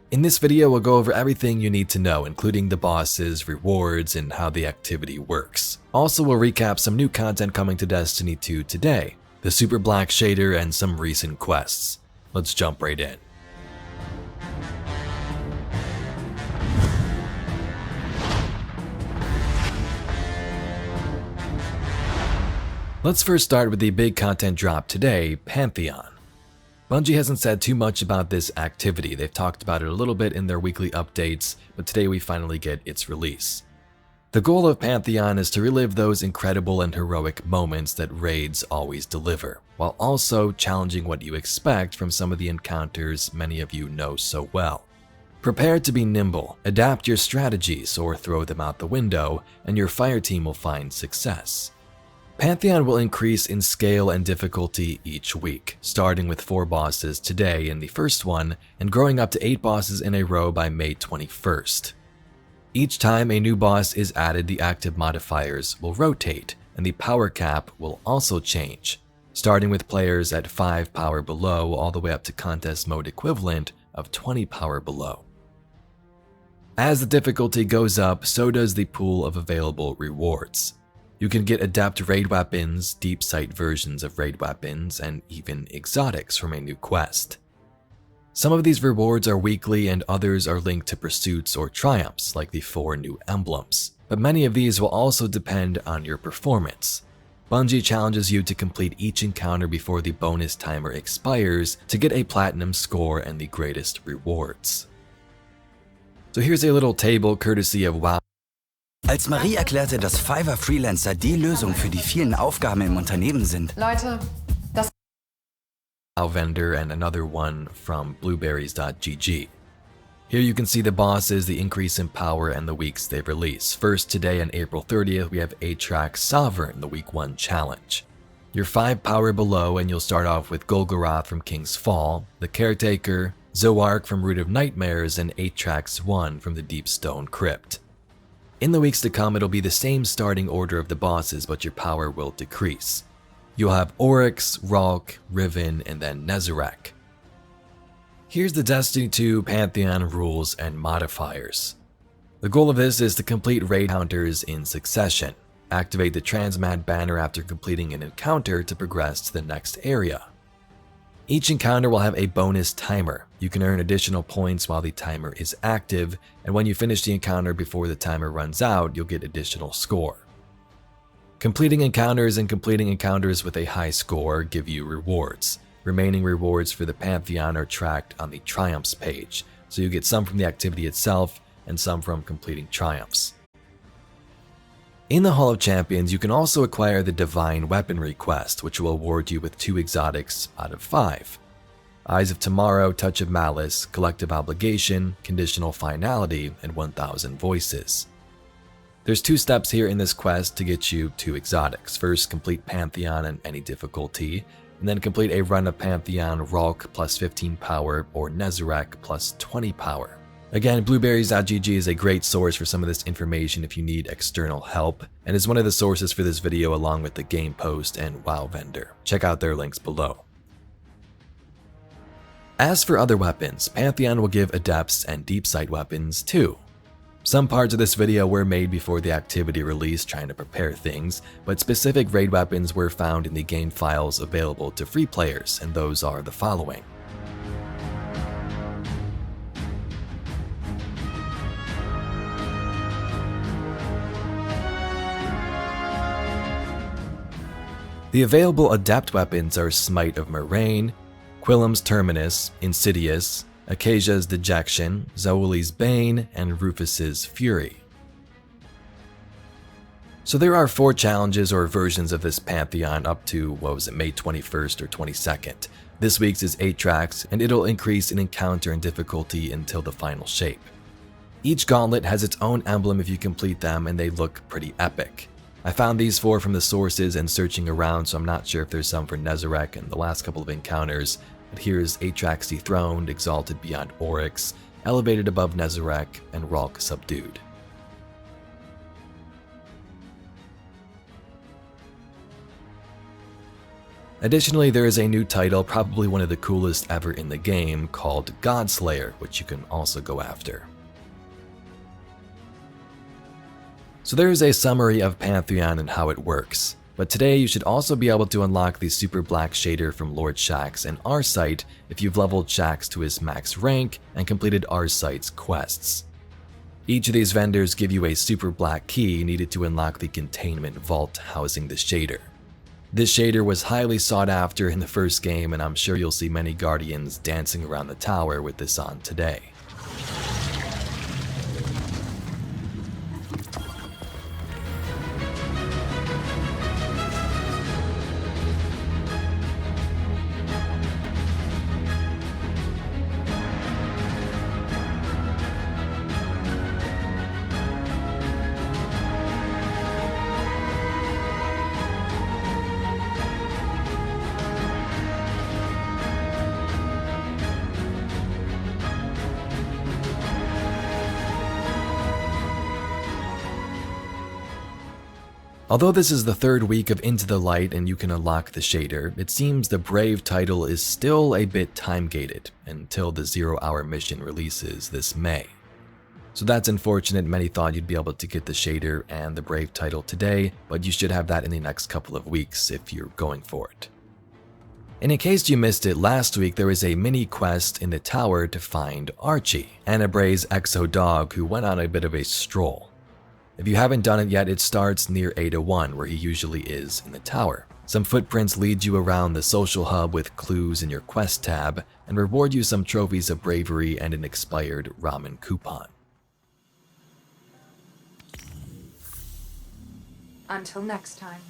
In this video, we'll go over everything you need to know, including the bosses, rewards, and how the activity works. Also, we'll recap some new content coming to Destiny 2 today, the Super Black Shader, and some recent quests. Let's jump right in. Let's first start with the big content drop today, Pantheon. Bungie hasn't said too much about this activity. They've talked about it a little bit in their weekly updates, but today we finally get its release. The goal of Pantheon is to relive those incredible and heroic moments that raids always deliver, while also challenging what you expect from some of the encounters many of you know so well. Prepare to be nimble, adapt your strategies or throw them out the window, and your fire team will find success. Pantheon will increase in scale and difficulty each week, starting with 4 bosses today in the first one, and growing up to 8 bosses in a row by May 21st. Each time a new boss is added, the active modifiers will rotate, and the power cap will also change, starting with players at 5 power below all the way up to contest mode equivalent of 20 power below. As the difficulty goes up, so does the pool of available rewards. You can get adept raid weapons, deep sight versions of raid weapons, and even exotics from a new quest. Some of these rewards are weekly and others are linked to pursuits or triumphs, like the 4 new emblems. But many of these will also depend on your performance. Bungie challenges you to complete each encounter before the bonus timer expires to get a platinum score and the greatest rewards. So here's a little table courtesy of WoW. Als Marie erklärte, dass Fiverr-Freelancer die Lösung für die vielen Aufgaben im Unternehmen sind. Leute, das Vendor and another one from blueberries.gg. Here you can see the bosses, the increase in power, and the weeks they release. First, today on April 30th, we have Atrax Sovereign, the Week 1 challenge. You're 5 power below, and you'll start off with Golgoroth from King's Fall, the Caretaker, Zoark from Root of Nightmares, and Atrax 1 from the Deep Stone Crypt. In the weeks to come, it'll be the same starting order of the bosses, but your power will decrease. You'll have Oryx, Ralk, Riven, and then Nezarec. Here's the Destiny 2 Pantheon rules and modifiers. The goal of this is to complete raid counters in succession. Activate the Transmat banner after completing an encounter to progress to the next area. Each encounter will have a bonus timer. You can earn additional points while the timer is active, and when you finish the encounter before the timer runs out, you'll get additional score. Completing encounters and completing encounters with a high score give you rewards. Remaining rewards for the Pantheon are tracked on the Triumphs page, so you get some from the activity itself and some from completing Triumphs. In the Hall of Champions, you can also acquire the Divine Weaponry quest, which will award you with 2 exotics out of 5. Eyes of Tomorrow, Touch of Malice, Collective Obligation, Conditional Finality, and 1000 Voices. There's 2 steps here in this quest to get you 2 exotics. First, complete Pantheon in any difficulty, and then complete a run of Pantheon Ralk plus 15 power or Nezarec plus 20 power. Again, blueberries.gg is a great source for some of this information if you need external help, and is one of the sources for this video along with the game post and WoW vendor. Check out their links below. As for other weapons, Pantheon will give adepts and deep sight weapons too. Some parts of this video were made before the activity release trying to prepare things, but specific raid weapons were found in the game files available to free players, and those are the following. The available adept weapons are Smite of Moraine, Quillam's Terminus, Insidious, Acacia's Dejection, Zoeli's Bane, and Rufus's Fury. So there are 4 challenges or versions of this Pantheon up to, May 21st or 22nd. This week's is 8 tracks, and it'll increase in encounter and difficulty until the final shape. Each gauntlet has its own emblem if you complete them, and they look pretty epic. I found these 4 from the sources and searching around, so I'm not sure if there's some for Nezarec and the last couple of encounters, but here's Atrax Dethroned, Exalted Beyond Oryx, Elevated Above Nezarec, and Ralk Subdued. Additionally, there is a new title, probably one of the coolest ever in the game, called Godslayer, which you can also go after. So there is a summary of Pantheon and how it works, but today you should also be able to unlock the Super Black Shader from Lord Shaxx and Arcite if you've leveled Shaxx to his max rank and completed Arcite's quests. Each of these vendors give you a Super Black key needed to unlock the containment vault housing the shader. This shader was highly sought after in the first game, and I'm sure you'll see many Guardians dancing around the tower with this on today. Although this is the third week of Into the Light and you can unlock the shader, it seems the Brave title is still a bit time-gated until the 0-hour mission releases this May. So that's unfortunate. Many thought you'd be able to get the shader and the Brave title today, but you should have that in the next couple of weeks if you're going for it. And in case you missed it, last week there was a mini quest in the tower to find Archie, Anna Bray's exo dog who went on a bit of a stroll. If you haven't done it yet, it starts near Ada 1 where he usually is in the tower. Some footprints lead you around the social hub with clues in your quest tab and reward you some trophies of bravery and an expired ramen coupon. Until next time.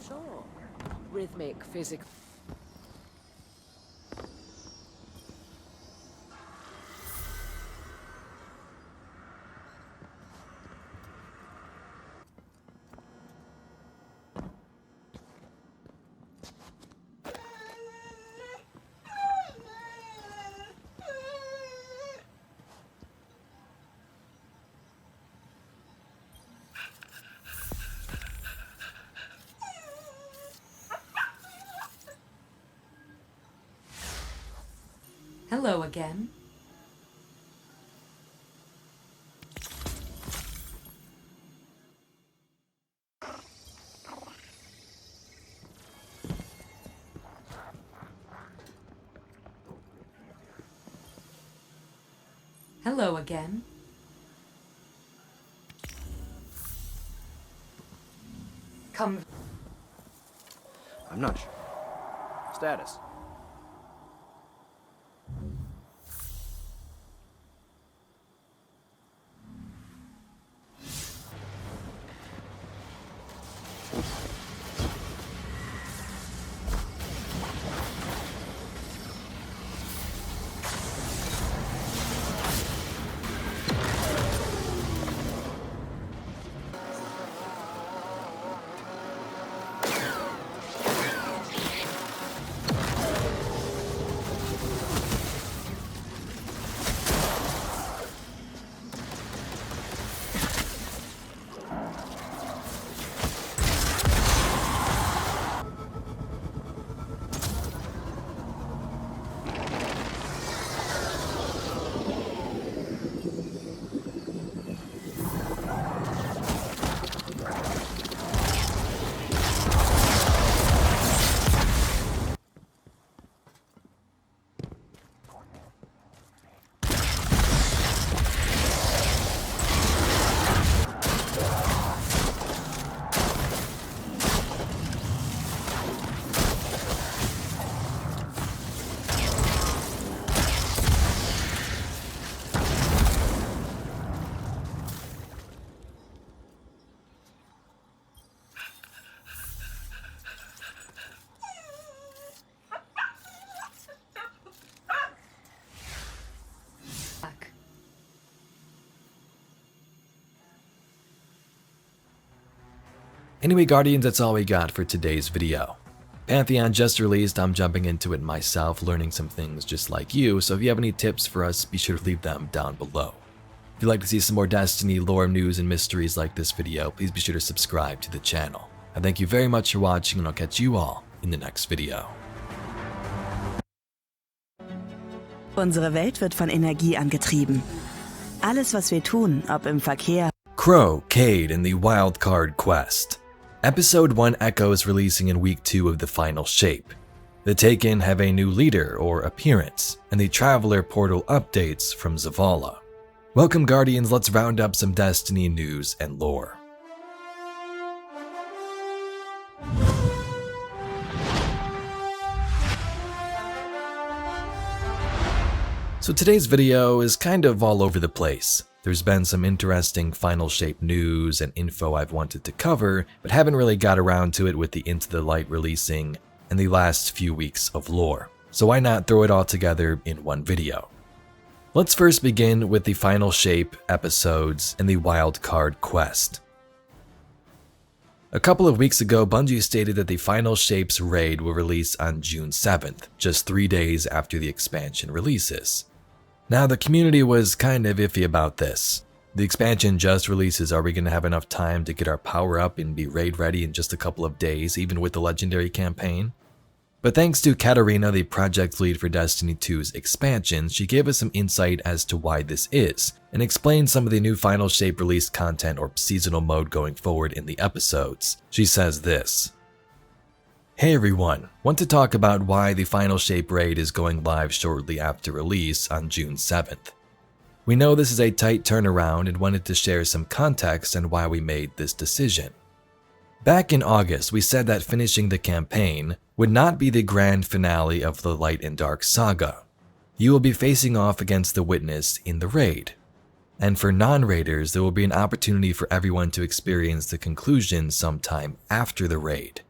Sure. Rhythmic, physical. Hello again. Hello again. Come. I'm not sure. Status. Anyway, Guardians, that's all we got for today's video. Pantheon just released, I'm jumping into it myself, learning some things just like you, so if you have any tips for us, be sure to leave them down below. If you'd like to see some more Destiny lore, news, and mysteries like this video, please be sure to subscribe to the channel. I thank you very much for watching, and I'll catch you all in the next video. Unsere Welt wird von Energie angetrieben. Alles, was wir tun, ob im Verkehr. Crow, Cade, and the Wildcard Quest. Episode 1 Echoes releasing in week 2 of the final shape. The Taken have a new leader or appearance, and the Traveler portal updates from Zavala. Welcome, Guardians, let's round up some Destiny news and lore. So today's video is kind of all over the place. There's been some interesting final shape news and info I've wanted to cover, but haven't really got around to it with the Into the Light releasing and the last few weeks of lore. So why not throw it all together in one video? Let's first begin with the Final Shape episodes in the Wildcard Quest. A couple of weeks ago, Bungie stated that the Final Shapes raid will release on June 7th, just 3 days after the expansion releases. Now, the community was kind of iffy about this. The expansion just releases, are we going to have enough time to get our power up and be raid ready in just a couple of days, even with the legendary campaign? But thanks to Katarina, the project lead for Destiny 2's expansion, she gave us some insight as to why this is, and explained some of the new Final Shape release content or seasonal mode going forward in the episodes. She says this: "Hey everyone, want to talk about why the Final Shape raid is going live shortly after release on June 7th. We know this is a tight turnaround and wanted to share some context on why we made this decision. Back in August, we said that finishing the campaign would not be the grand finale of the Light and Dark saga. You will be facing off against the Witness in the raid. And for non-raiders, there will be an opportunity for everyone to experience the conclusion sometime after the raid.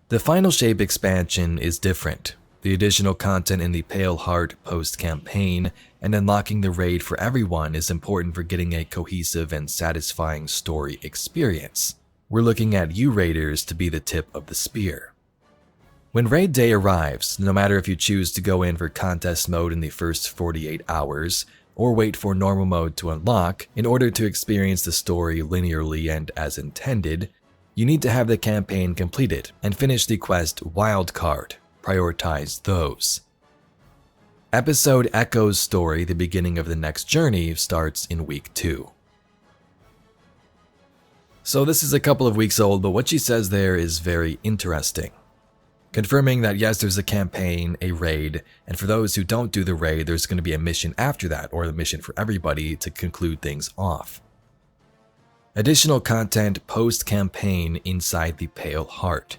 The Final Shape expansion is different. The additional content in the Pale Heart post-campaign and unlocking the raid for everyone is important for getting a cohesive and satisfying story experience. We're looking at you raiders to be the tip of the spear. When raid day arrives, no matter if you choose to go in for contest mode in the first 48 hours, or wait for normal mode to unlock, in order to experience the story linearly and as intended, you need to have the campaign completed and finish the quest Wildcard. Prioritize those. Episode Echo's story, the beginning of the next journey, starts in week 2. So this is a couple of weeks old, but what she says there is very interesting. Confirming that yes, there's a campaign, a raid, and for those who don't do the raid, there's going to be a mission after that, or the mission for everybody to conclude things off. Additional content post-campaign inside the Pale Heart.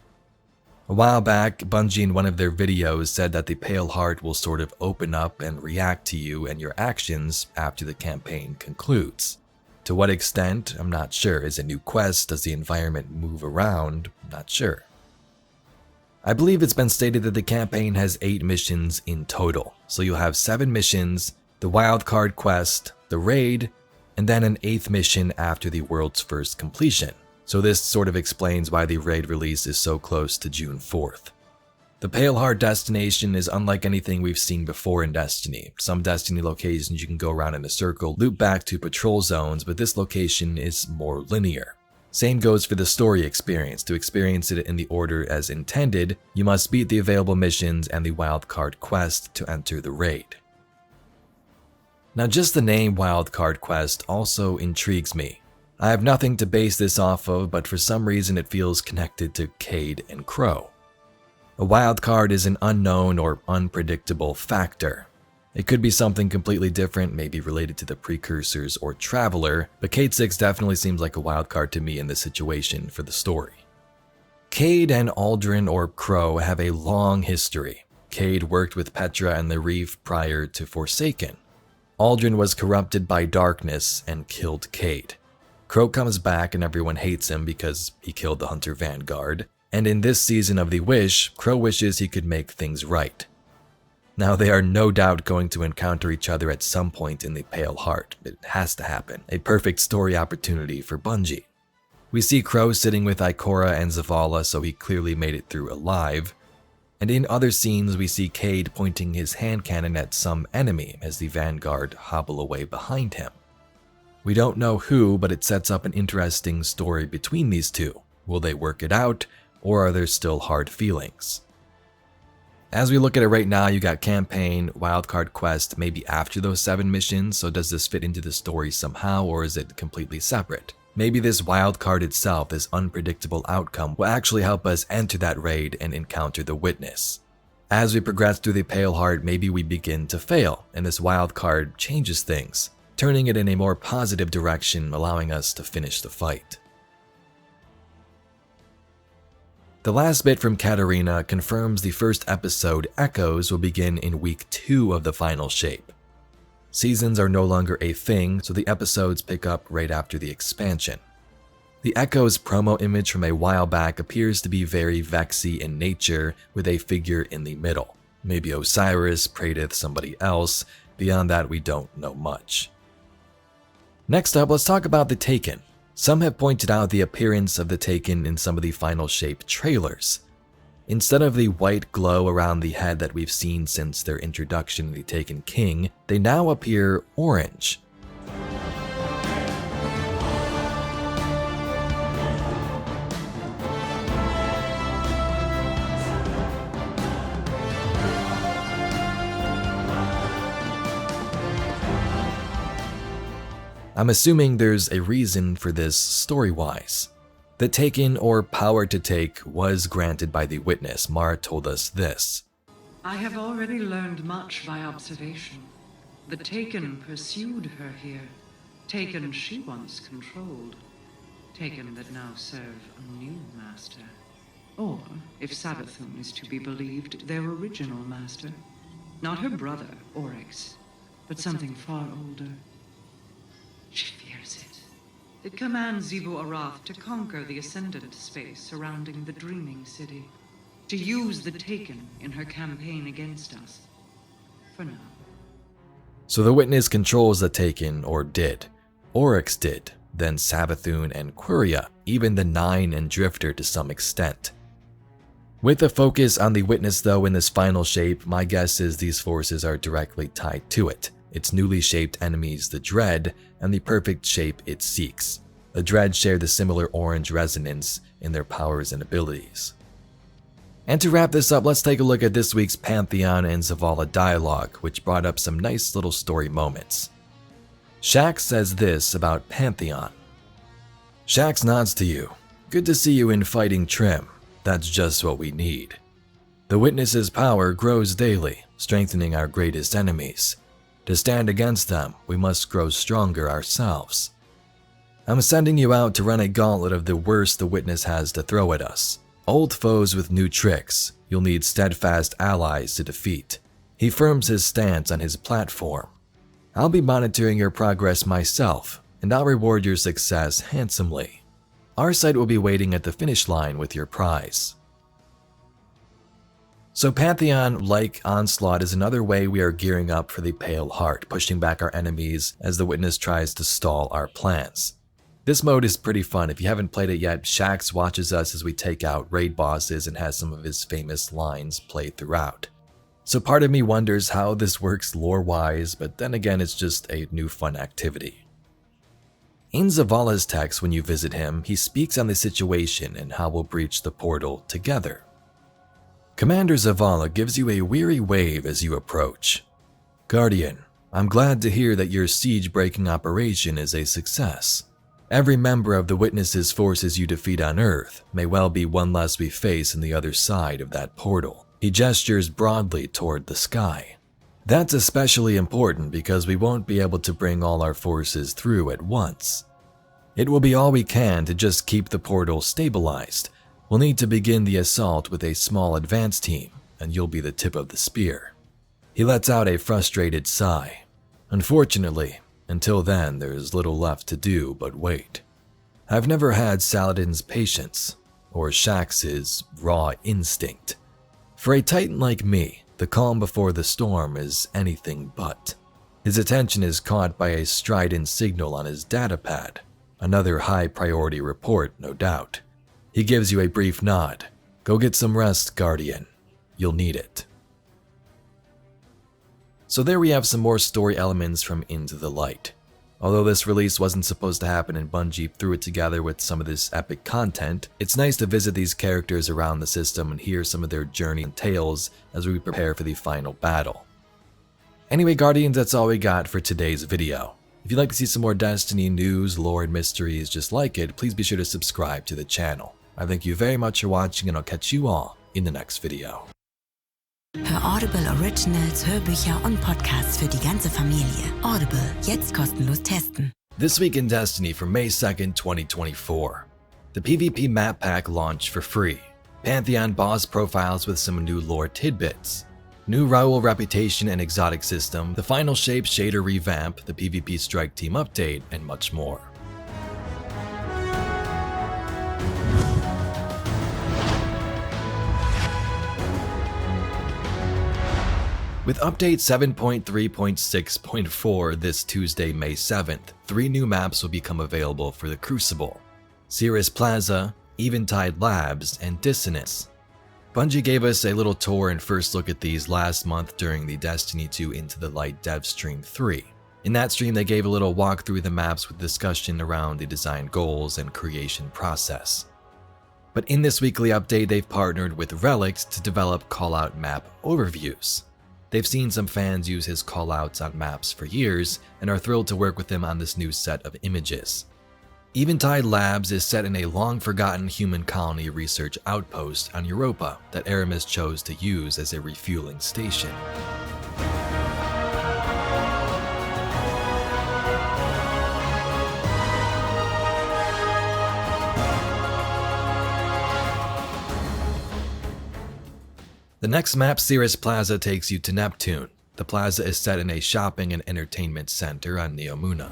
A while back, Bungie in one of their videos said that the Pale Heart will sort of open up and react to you and your actions after the campaign concludes. To what extent, I'm not sure. Is it new quest? Does the environment move around? I'm not sure. I believe it's been stated that the campaign has 8 missions in total. So you'll have 7 missions, the Wildcard quest, the raid, and then an 8th mission after the world's first completion. So this sort of explains why the raid release is so close to June 4th. The Pale Heart destination is unlike anything we've seen before in Destiny. Some Destiny locations you can go around in a circle, loop back to patrol zones, but this location is more linear. Same goes for the story experience. To experience it in the order as intended, you must beat the available missions and the Wildcard quest to enter the raid. Now just the name Wildcard quest also intrigues me. I have nothing to base this off of, but for some reason it feels connected to Cade and Crow. A wildcard is an unknown or unpredictable factor. It could be something completely different, maybe related to the Precursors or Traveler, but Cade 6 definitely seems like a wildcard to me in this situation for the story. Cade and Aldrin or Crow have a long history. Cade worked with Petra and the Reef prior to Forsaken. Aldrin was corrupted by darkness and killed Cade. Crow comes back and everyone hates him because he killed the Hunter Vanguard, and in this season of The Wish, Crow wishes he could make things right. Now they are no doubt going to encounter each other at some point in the Pale Heart. It has to happen. A perfect story opportunity for Bungie. We see Crow sitting with Ikora and Zavala, so he clearly made it through alive. And in other scenes we see Cade pointing his hand cannon at some enemy as the Vanguard hobble away behind him. We don't know who, but it sets up an interesting story between these two. Will they work it out, or are there still hard feelings? As we look at it right now, you got campaign, wildcard quest, maybe after those 7 missions, so does this fit into the story somehow, or is it completely separate? Maybe this wildcard itself, this unpredictable outcome, will actually help us enter that raid and encounter the Witness. As we progress through the Pale Heart, maybe we begin to fail, and this wildcard changes things, turning it in a more positive direction, allowing us to finish the fight. The last bit from Katarina confirms the first episode, Echoes, will begin in week 2 of the Final Shape. Seasons are no longer a thing, so the episodes pick up right after the expansion. The Echoes promo image from a while back appears to be very Vexy in nature, with a figure in the middle. Maybe Osiris, Praetith, somebody else, Beyond that, we don't know much. Next up, let's talk about the Taken. Some have pointed out the appearance of the Taken in some of the Final Shape trailers. Instead of the white glow around the head that we've seen since their introduction in the Taken King, they now appear orange. I'm assuming there's a reason for this story-wise. The Taken, or power to take, was granted by the witness. Mara told us this. I have already learned much by observation. The Taken pursued her here. Taken she once controlled. Taken that now serve a new master. Or, if Savathun is to be believed, their original master. Not her brother, Oryx, but something far older. She fears it. It commands Xivu Arath to conquer the Ascendant space surrounding the Dreaming City, to use the Taken in her campaign against us. For now. So the witness controls the Taken, or did. Oryx did, then Savathun and Quria, even the Nine and Drifter to some extent. With the focus on the witness though in this final shape, my guess is these forces are directly tied to it. Its newly shaped enemies, the Dread, and the perfect shape it seeks. The Dread share the similar orange resonance in their powers and abilities. And to wrap this up, let's take a look at this week's Pantheon and Zavala dialogue, which brought up some nice little story moments. Shax says this about Pantheon. Shax nods to you. Good to see you in fighting trim. That's just what we need. The witness's power grows daily, strengthening our greatest enemies. To stand against them, we must grow stronger ourselves. I'm sending you out to run a gauntlet of the worst the witness has to throw at us. Old foes with new tricks, you'll need steadfast allies to defeat. He firms his stance on his platform. I'll be monitoring your progress myself, and I'll reward your success handsomely. Our side will be waiting at the finish line with your prize. So Pantheon, like Onslaught, is another way we are gearing up for the Pale Heart, pushing back our enemies as the witness tries to stall our plans. This mode is pretty fun. If you haven't played it yet, Shax watches us as we take out raid bosses and has some of his famous lines played throughout. So part of me wonders how this works lore-wise, but then again it's just a new fun activity. In Zavala's text when you visit him, he speaks on the situation and how we'll breach the portal together. Commander Zavala gives you a weary wave as you approach. Guardian, I'm glad to hear that your siege-breaking operation is a success. Every member of the Witness's forces you defeat on Earth may well be one less we face on the other side of that portal. He gestures broadly toward the sky. That's especially important because we won't be able to bring all our forces through at once. It will be all we can to just keep the portal stabilized. We'll need to begin the assault with a small advance team, and you'll be the tip of the spear. He lets out a frustrated sigh. Unfortunately, until then, there's little left to do but wait. I've never had Saladin's patience, or Shax's raw instinct. For a titan like me, the calm before the storm is anything but. His attention is caught by a strident signal on his datapad. Another high-priority report, no doubt. He gives you a brief nod. Go get some rest, Guardian. You'll need it. So there we have some more story elements from Into the Light. Although this release wasn't supposed to happen and Bungie threw it together with some of this epic content, it's nice to visit these characters around the system and hear some of their journey and tales as we prepare for the final battle. Anyway, Guardians, that's all we got for today's video. If you'd like to see some more Destiny news, lore, and mysteries just like it, please be sure to subscribe to the channel. I thank you very much for watching, and I'll catch you all in the next video. Hör Audible Originals, Hörbücher und Podcasts für die ganze Familie. Audible, jetzt kostenlos testen. This week in Destiny for May 2nd, 2024. The PvP map pack launched for free. Pantheon boss profiles with some new lore tidbits. New Raoul reputation and exotic system, the final shape shader revamp, the PvP strike team update, and much more. With update 7.3.6.4 this Tuesday, May 7th, 3 new maps will become available for the Crucible: Cirrus Plaza, Eventide Labs, and Dissonance. Bungie gave us a little tour and first look at these last month during the Destiny 2 Into the Light Dev Stream 3. In that stream, they gave a little walk through the maps with discussion around the design goals and creation process. But in this weekly update, they've partnered with Relics to develop callout map overviews. They've seen some fans use his callouts on maps for years and are thrilled to work with him on this new set of images. Eventide Labs is set in a long-forgotten human colony research outpost on Europa that Aramis chose to use as a refueling station. The next map, Cirrus Plaza, takes you to Neptune. The plaza is set in a shopping and entertainment center on Neomuna.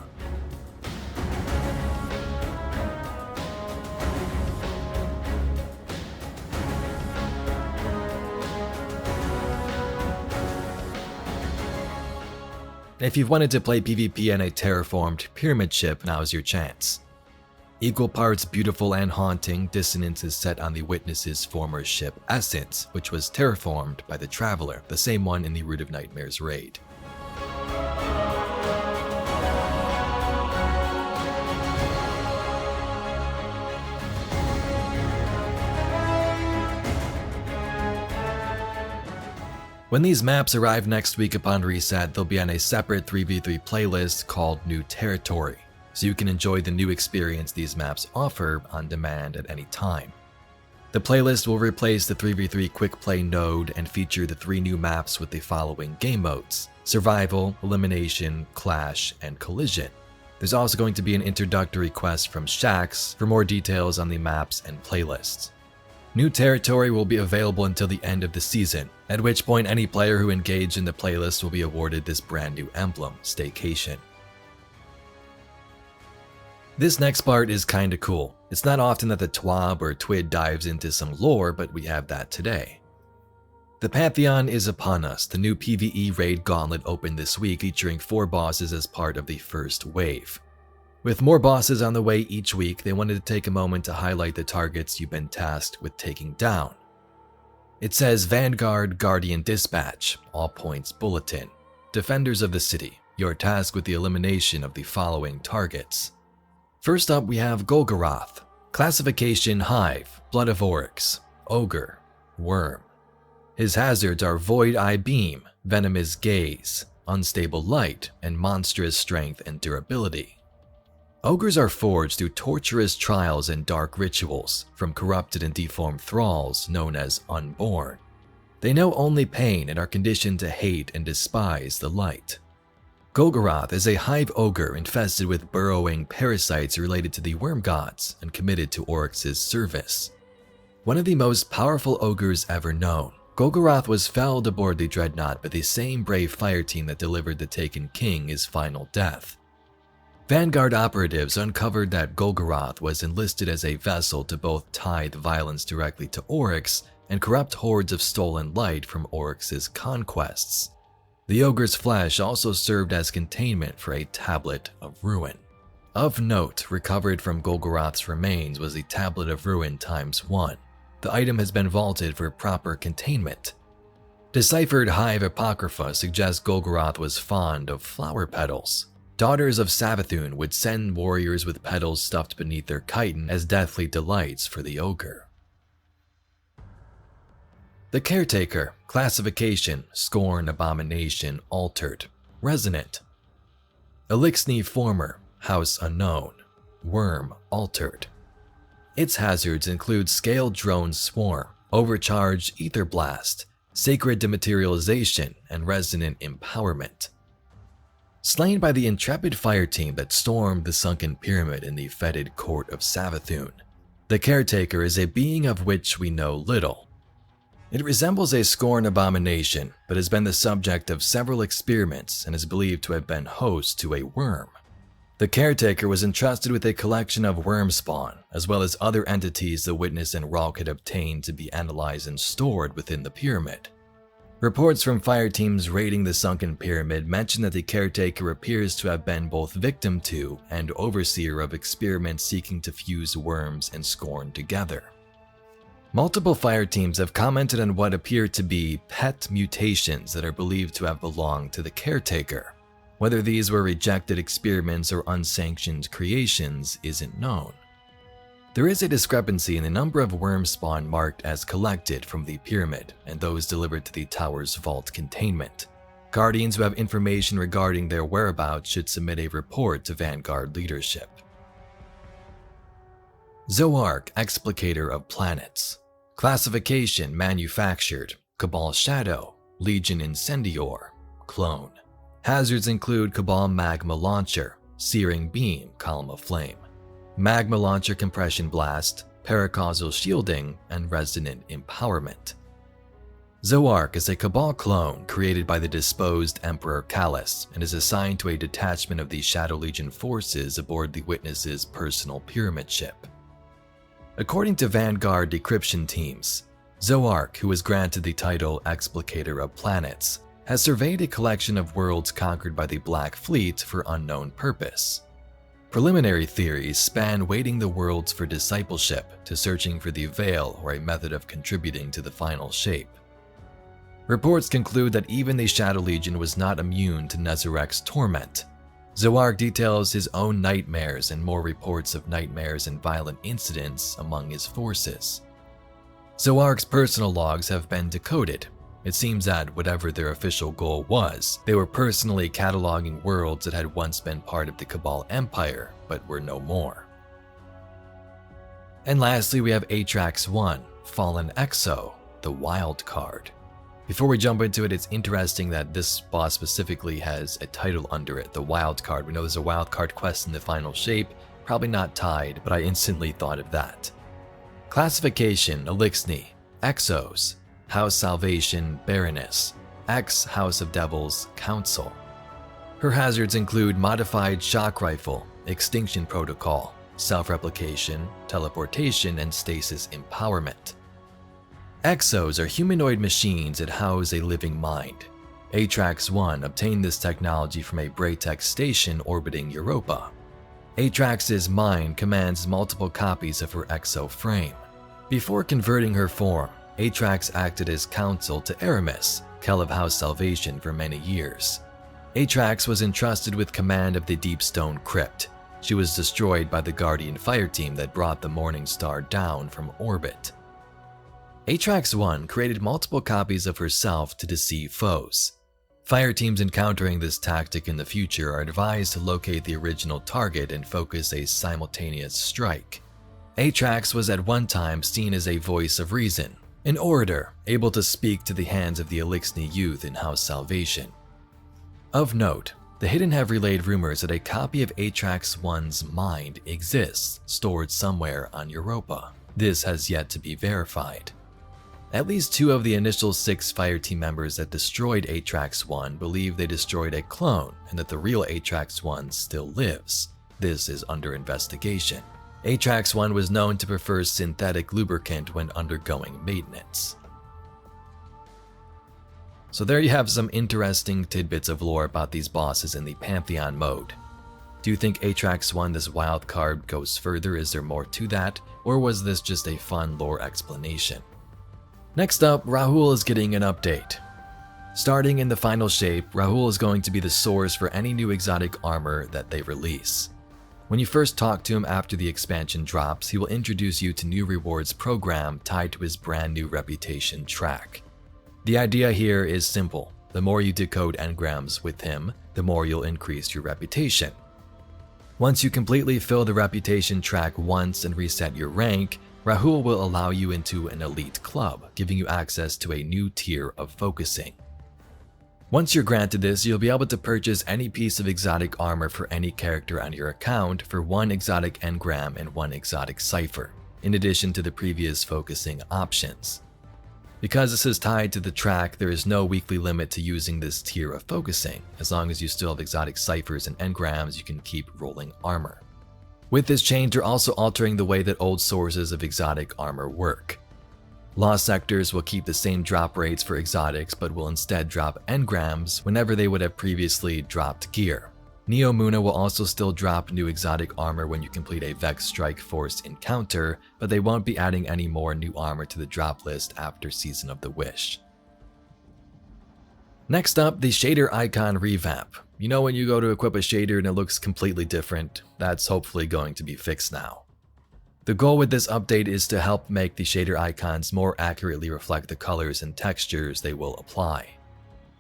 If you've wanted to play PvP on a terraformed pyramid ship, now's your chance. Equal parts beautiful and haunting, Dissonance is set on the Witness's former ship Essence, which was terraformed by the Traveler, the same one in the Root of Nightmares raid. When these maps arrive next week upon reset, they'll be on a separate 3v3 playlist called New Territory, so you can enjoy the new experience these maps offer on demand at any time. The playlist will replace the 3v3 quick play node and feature the 3 new maps with the following game modes: Survival, Elimination, Clash, and Collision. There's also going to be an introductory quest from Shax for more details on the maps and playlists. New Territory will be available until the end of the season, at which point any player who engaged in the playlist will be awarded this brand new emblem, Staycation. This next part is kinda cool. It's not often that the TWAB or TWID dives into some lore, but we have that today. The Pantheon is upon us. The new PvE raid gauntlet opened this week, featuring 4 bosses as part of the first wave. With more bosses on the way each week, they wanted to take a moment to highlight the targets you've been tasked with taking down. It says Vanguard Guardian Dispatch, all points bulletin. Defenders of the city, you're tasked with the elimination of the following targets. First up, we have Golgoroth. Classification: Hive, Blood of Oryx, Ogre, Worm. His hazards are Void Eye Beam, Venomous Gaze, Unstable Light, and Monstrous Strength and Durability. Ogres are forged through torturous trials and dark rituals from corrupted and deformed thralls known as Unborn. They know only pain and are conditioned to hate and despise the light. Golgoroth is a hive ogre infested with burrowing parasites related to the worm gods and committed to Oryx's service. One of the most powerful ogres ever known, Golgoroth was felled aboard the Dreadnought by the same brave fire team that delivered the Taken King his final death. Vanguard operatives uncovered that Golgoroth was enlisted as a vessel to both tithe violence directly to Oryx and corrupt hordes of stolen light from Oryx's conquests. The ogre's flesh also served as containment for a Tablet of Ruin. Of note, recovered from Golgoroth's remains was the Tablet of Ruin ×1. The item has been vaulted for proper containment. Deciphered Hive Apocrypha suggests Golgoroth was fond of flower petals. Daughters of Savathun would send warriors with petals stuffed beneath their chitin as deathly delights for the ogre. The Caretaker. Classification: Scorn, Abomination, Altered, Resonant. Elixni Former, House Unknown, Worm, Altered. Its hazards include Scaled Drone Swarm, Overcharged Ether Blast, Sacred Dematerialization, and Resonant Empowerment. Slain by the intrepid fire team that stormed the sunken pyramid in the fetid court of Savathun, the Caretaker is a being of which we know little. It resembles a Scorn abomination, but has been the subject of several experiments and is believed to have been host to a worm. The Caretaker was entrusted with a collection of worm spawn, as well as other entities the Witness and Ralk had obtained to be analyzed and stored within the pyramid. Reports from fire teams raiding the sunken pyramid mention that the caretaker appears to have been both victim to and overseer of experiments seeking to fuse worms and scorn together. Multiple fire teams have commented on what appear to be pet mutations that are believed to have belonged to the caretaker. Whether these were rejected experiments or unsanctioned creations isn't known. There is a discrepancy in the number of worm spawn marked as collected from the pyramid and those delivered to the tower's vault containment. Guardians who have information regarding their whereabouts should submit a report to Vanguard leadership. Zoark, Explicator of Planets. Classification: manufactured, Cabal Shadow, Legion Incendior, clone. Hazards include Cabal Magma Launcher, Searing Beam, Column of Flame, Magma Launcher Compression Blast, Paracausal Shielding, and Resonant Empowerment. Zoark is a Cabal clone created by the disposed Emperor Callus and is assigned to a detachment of the Shadow Legion forces aboard the Witness's personal pyramid ship. According to Vanguard decryption teams, Zoark, who was granted the title Explicator of Planets, has surveyed a collection of worlds conquered by the Black Fleet for unknown purpose. Preliminary theories span weighting the worlds for discipleship to searching for the veil or a method of contributing to the final shape. Reports conclude that even the Shadow Legion was not immune to Nezarek's torment. Zoark details his own nightmares and more reports of nightmares and violent incidents among his forces. Zoark's personal logs have been decoded. It seems that whatever their official goal was, they were personally cataloging worlds that had once been part of the Cabal Empire, but were no more. And lastly, we have Atrax 1, Fallen Exo, the wild card. Before we jump into it, it's interesting that this boss specifically has a title under it, the wild card. We know there's a wild card quest in the final shape, probably not tied, but I instantly thought of that. Classification: Elixni, Exos, House Salvation, Baroness, X House of Devils, Council. Her hazards include Modified Shock Rifle, Extinction Protocol, Self-Replication, Teleportation, and Stasis Empowerment. Exos are humanoid machines that house a living mind. Atrax 1 obtained this technology from a Braytech station orbiting Europa. Atrax's mind commands multiple copies of her exo frame. Before converting her form, Atrax acted as counsel to Aramis, Kell of House Salvation, for many years. Atrax was entrusted with command of the Deepstone Crypt. She was destroyed by the Guardian fire team that brought the Morning Star down from orbit. Atrax 1 created multiple copies of herself to deceive foes. Fire teams encountering this tactic in the future are advised to locate the original target and focus a simultaneous strike. Atrax was at one time seen as a voice of reason, an orator able to speak to the hands of the Elixni youth in House Salvation. Of note, the Hidden have relayed rumors that a copy of Atrax 1's mind exists stored somewhere on Europa. This has yet to be verified. At least 2 of the initial 6 fire team members that destroyed Atrax 1 believe they destroyed a clone and that the real Atrax 1 still lives. This is under investigation. Atrax 1 was known to prefer synthetic lubricant when undergoing maintenance. So there you have some interesting tidbits of lore about these bosses in the Pantheon mode. Do you think Atrax 1, this wild card, goes further? Is there more to that? Or was this just a fun lore explanation? Next up, Rahul is getting an update. Starting in the final shape, Rahul is going to be the source for any new exotic armor that they release. When you first talk to him after the expansion drops, he will introduce you to new rewards program tied to his brand new reputation track. The idea here is simple. The more you decode engrams with him, the more you'll increase your reputation. Once you completely fill the reputation track once and reset your rank, Rahul will allow you into an elite club, giving you access to a new tier of focusing. Once you're granted this, you'll be able to purchase any piece of exotic armor for any character on your account for 1 exotic engram and 1 exotic cipher, in addition to the previous focusing options. Because this is tied to the track, there is no weekly limit to using this tier of focusing. As long as you still have exotic ciphers and engrams, you can keep rolling armor. With this change, they're also altering the way that old sources of exotic armor work. Lost sectors will keep the same drop rates for exotics but will instead drop engrams whenever they would have previously dropped gear. Neo Muna will also still drop new exotic armor when you complete a Vex Strike Force encounter, but they won't be adding any more new armor to the drop list after Season of the Wish. Next up, the shader icon revamp. You know when you go to equip a shader and it looks completely different? That's hopefully going to be fixed now. The goal with this update is to help make the shader icons more accurately reflect the colors and textures they will apply.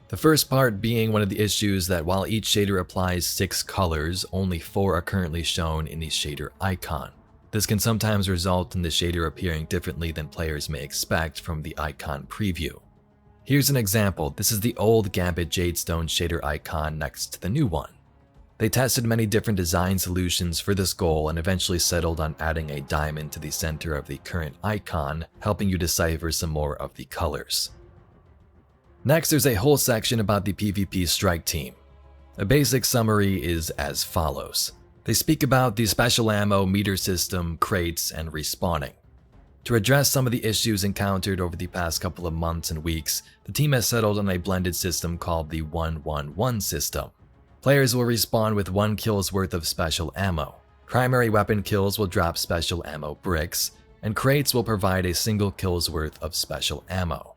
The first part being one of the issues that while each shader applies 6 colors, only 4 are currently shown in the shader icon. This can sometimes result in the shader appearing differently than players may expect from the icon preview. Here's an example. This is the old Gambit Jadestone shader icon next to the new one. They tested many different design solutions for this goal and eventually settled on adding a diamond to the center of the current icon, helping you decipher some more of the colors. Next, there's a whole section about the PvP strike team. A basic summary is as follows. They speak about the special ammo, meter system, crates, and respawning. To address some of the issues encountered over the past couple of months and weeks, the team has settled on a blended system called the 1-1-1 system. Players will respawn with 1 kill's worth of special ammo. Primary weapon kills will drop special ammo bricks, and crates will provide a single kill's worth of special ammo.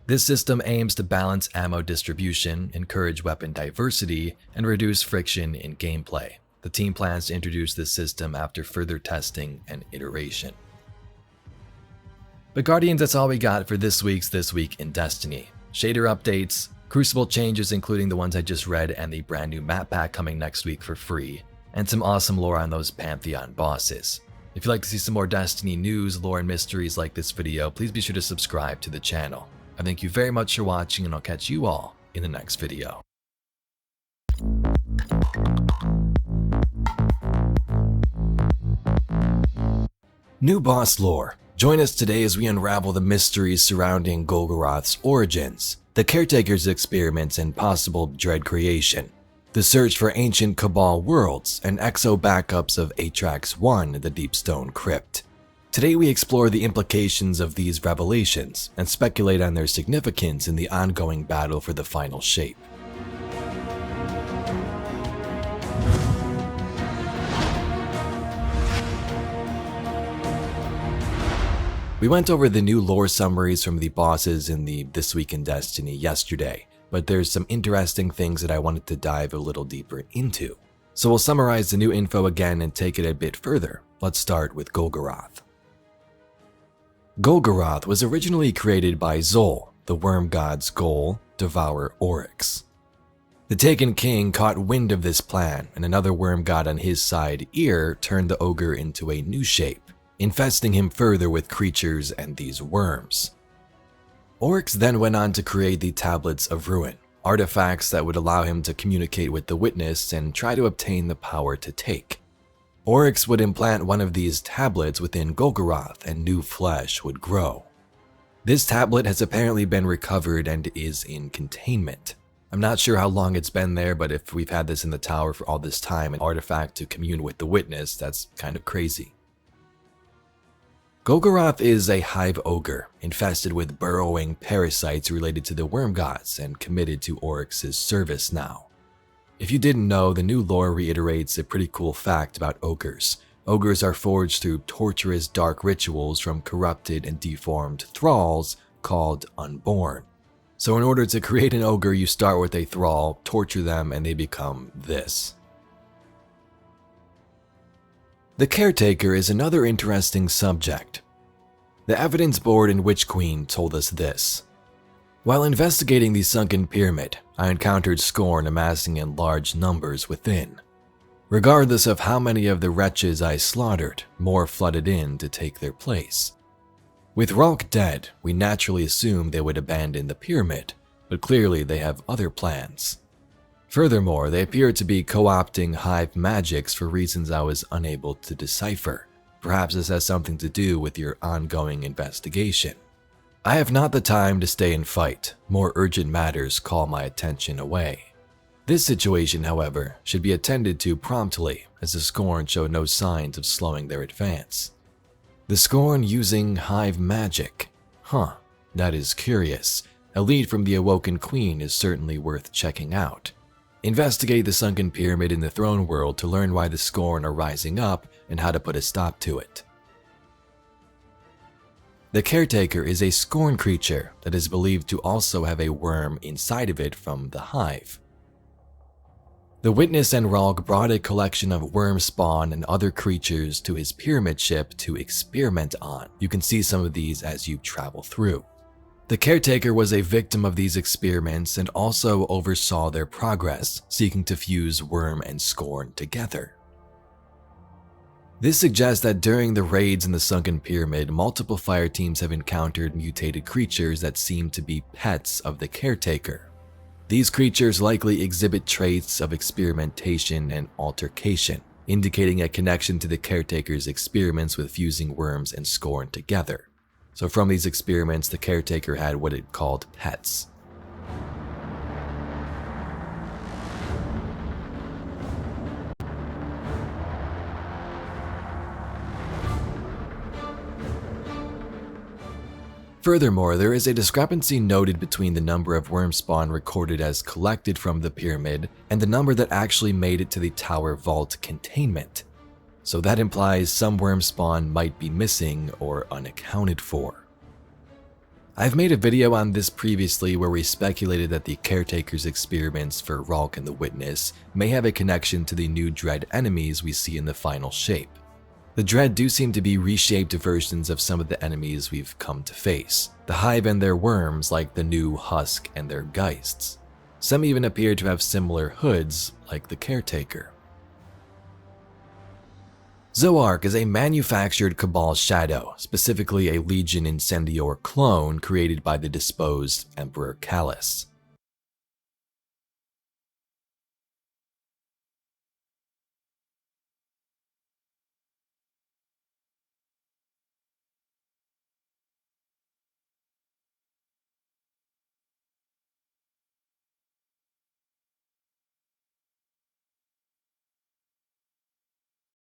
This system aims to balance ammo distribution, encourage weapon diversity, and reduce friction in gameplay. The team plans to introduce this system after further testing and iteration. But Guardians, that's all we got for this week's This Week in Destiny. Shader updates, Crucible changes including the ones I just read and the brand new map pack coming next week for free, and some awesome lore on those Pantheon bosses. If you'd like to see some more Destiny news, lore, and mysteries like this video, please be sure to subscribe to the channel. I thank you very much for watching, and I'll catch you all in the next video. New boss lore. Join us today as we unravel the mysteries surrounding Golgoroth's origins, the Caretaker's experiments and possible Dread creation, the search for ancient Cabal worlds, and exo backups of Atrax 1, the Deepstone Crypt. Today we explore the implications of these revelations and speculate on their significance in the ongoing battle for the final shape. We went over the new lore summaries from the bosses in the This Week in Destiny yesterday, but there's some interesting things that I wanted to dive a little deeper into. So we'll summarize the new info again and take it a bit further. Let's start with Golgoroth. Golgoroth was originally created by Xol, the worm god's goal, devour Oryx. The Taken King caught wind of this plan, and another worm god on his side, Ear, turned the ogre into a new shape, infesting him further with creatures and these worms. Oryx then went on to create the Tablets of Ruin, artifacts that would allow him to communicate with the Witness and try to obtain the power to take. Oryx would implant one of these tablets within Golgoroth and new flesh would grow. This tablet has apparently been recovered and is in containment. I'm not sure how long it's been there, but if we've had this in the tower for all this time, an artifact to commune with the Witness, that's kind of crazy. Golgoroth is a hive ogre, infested with burrowing parasites related to the worm gods and committed to Oryx's service now. If you didn't know, the new lore reiterates a pretty cool fact about ogres. Ogres are forged through torturous dark rituals from corrupted and deformed thralls called Unborn. So in order to create an ogre, you start with a thrall, torture them, and they become this. The Caretaker is another interesting subject. The evidence board in Witch Queen told us this. While investigating the sunken pyramid, I encountered scorn amassing in large numbers within. Regardless of how many of the wretches I slaughtered, more flooded in to take their place. With Ralk dead, we naturally assumed they would abandon the pyramid, but clearly they have other plans. Furthermore, they appear to be co-opting hive magics for reasons I was unable to decipher. Perhaps this has something to do with your ongoing investigation. I have not the time to stay and fight. More urgent matters call my attention away. This situation, however, should be attended to promptly, as the Scorn show no signs of slowing their advance. The Scorn using hive magic. Huh, that is curious. A lead from the Awoken Queen is certainly worth checking out. Investigate the sunken pyramid in the throne world to learn why the Scorn are rising up and how to put a stop to it. The Caretaker is a Scorn creature that is believed to also have a worm inside of it from the Hive. The Witness and Ralg brought a collection of worm spawn and other creatures to his pyramid ship to experiment on. You can see some of these as you travel through. The Caretaker was a victim of these experiments and also oversaw their progress, seeking to fuse worm and Scorn together. This suggests that during the raids in the sunken pyramid, multiple fire teams have encountered mutated creatures that seem to be pets of the Caretaker. These creatures likely exhibit traits of experimentation and altercation, indicating a connection to the Caretaker's experiments with fusing worms and Scorn together. So from these experiments, the Caretaker had what it called pets. Furthermore, there is a discrepancy noted between the number of worm spawn recorded as collected from the pyramid and the number that actually made it to the tower vault containment. So that implies some worm spawn might be missing or unaccounted for. I've made a video on this previously where we speculated that the Caretaker's experiments for Ralg and the Witness may have a connection to the new Dread enemies we see in the final shape. The Dread do seem to be reshaped versions of some of the enemies we've come to face, the Hive and their worms like the new Husk and their Geists. Some even appear to have similar hoods like the Caretaker. Zoark is a manufactured Cabal shadow, specifically a Legion Incendior clone created by the disposed Emperor Callus.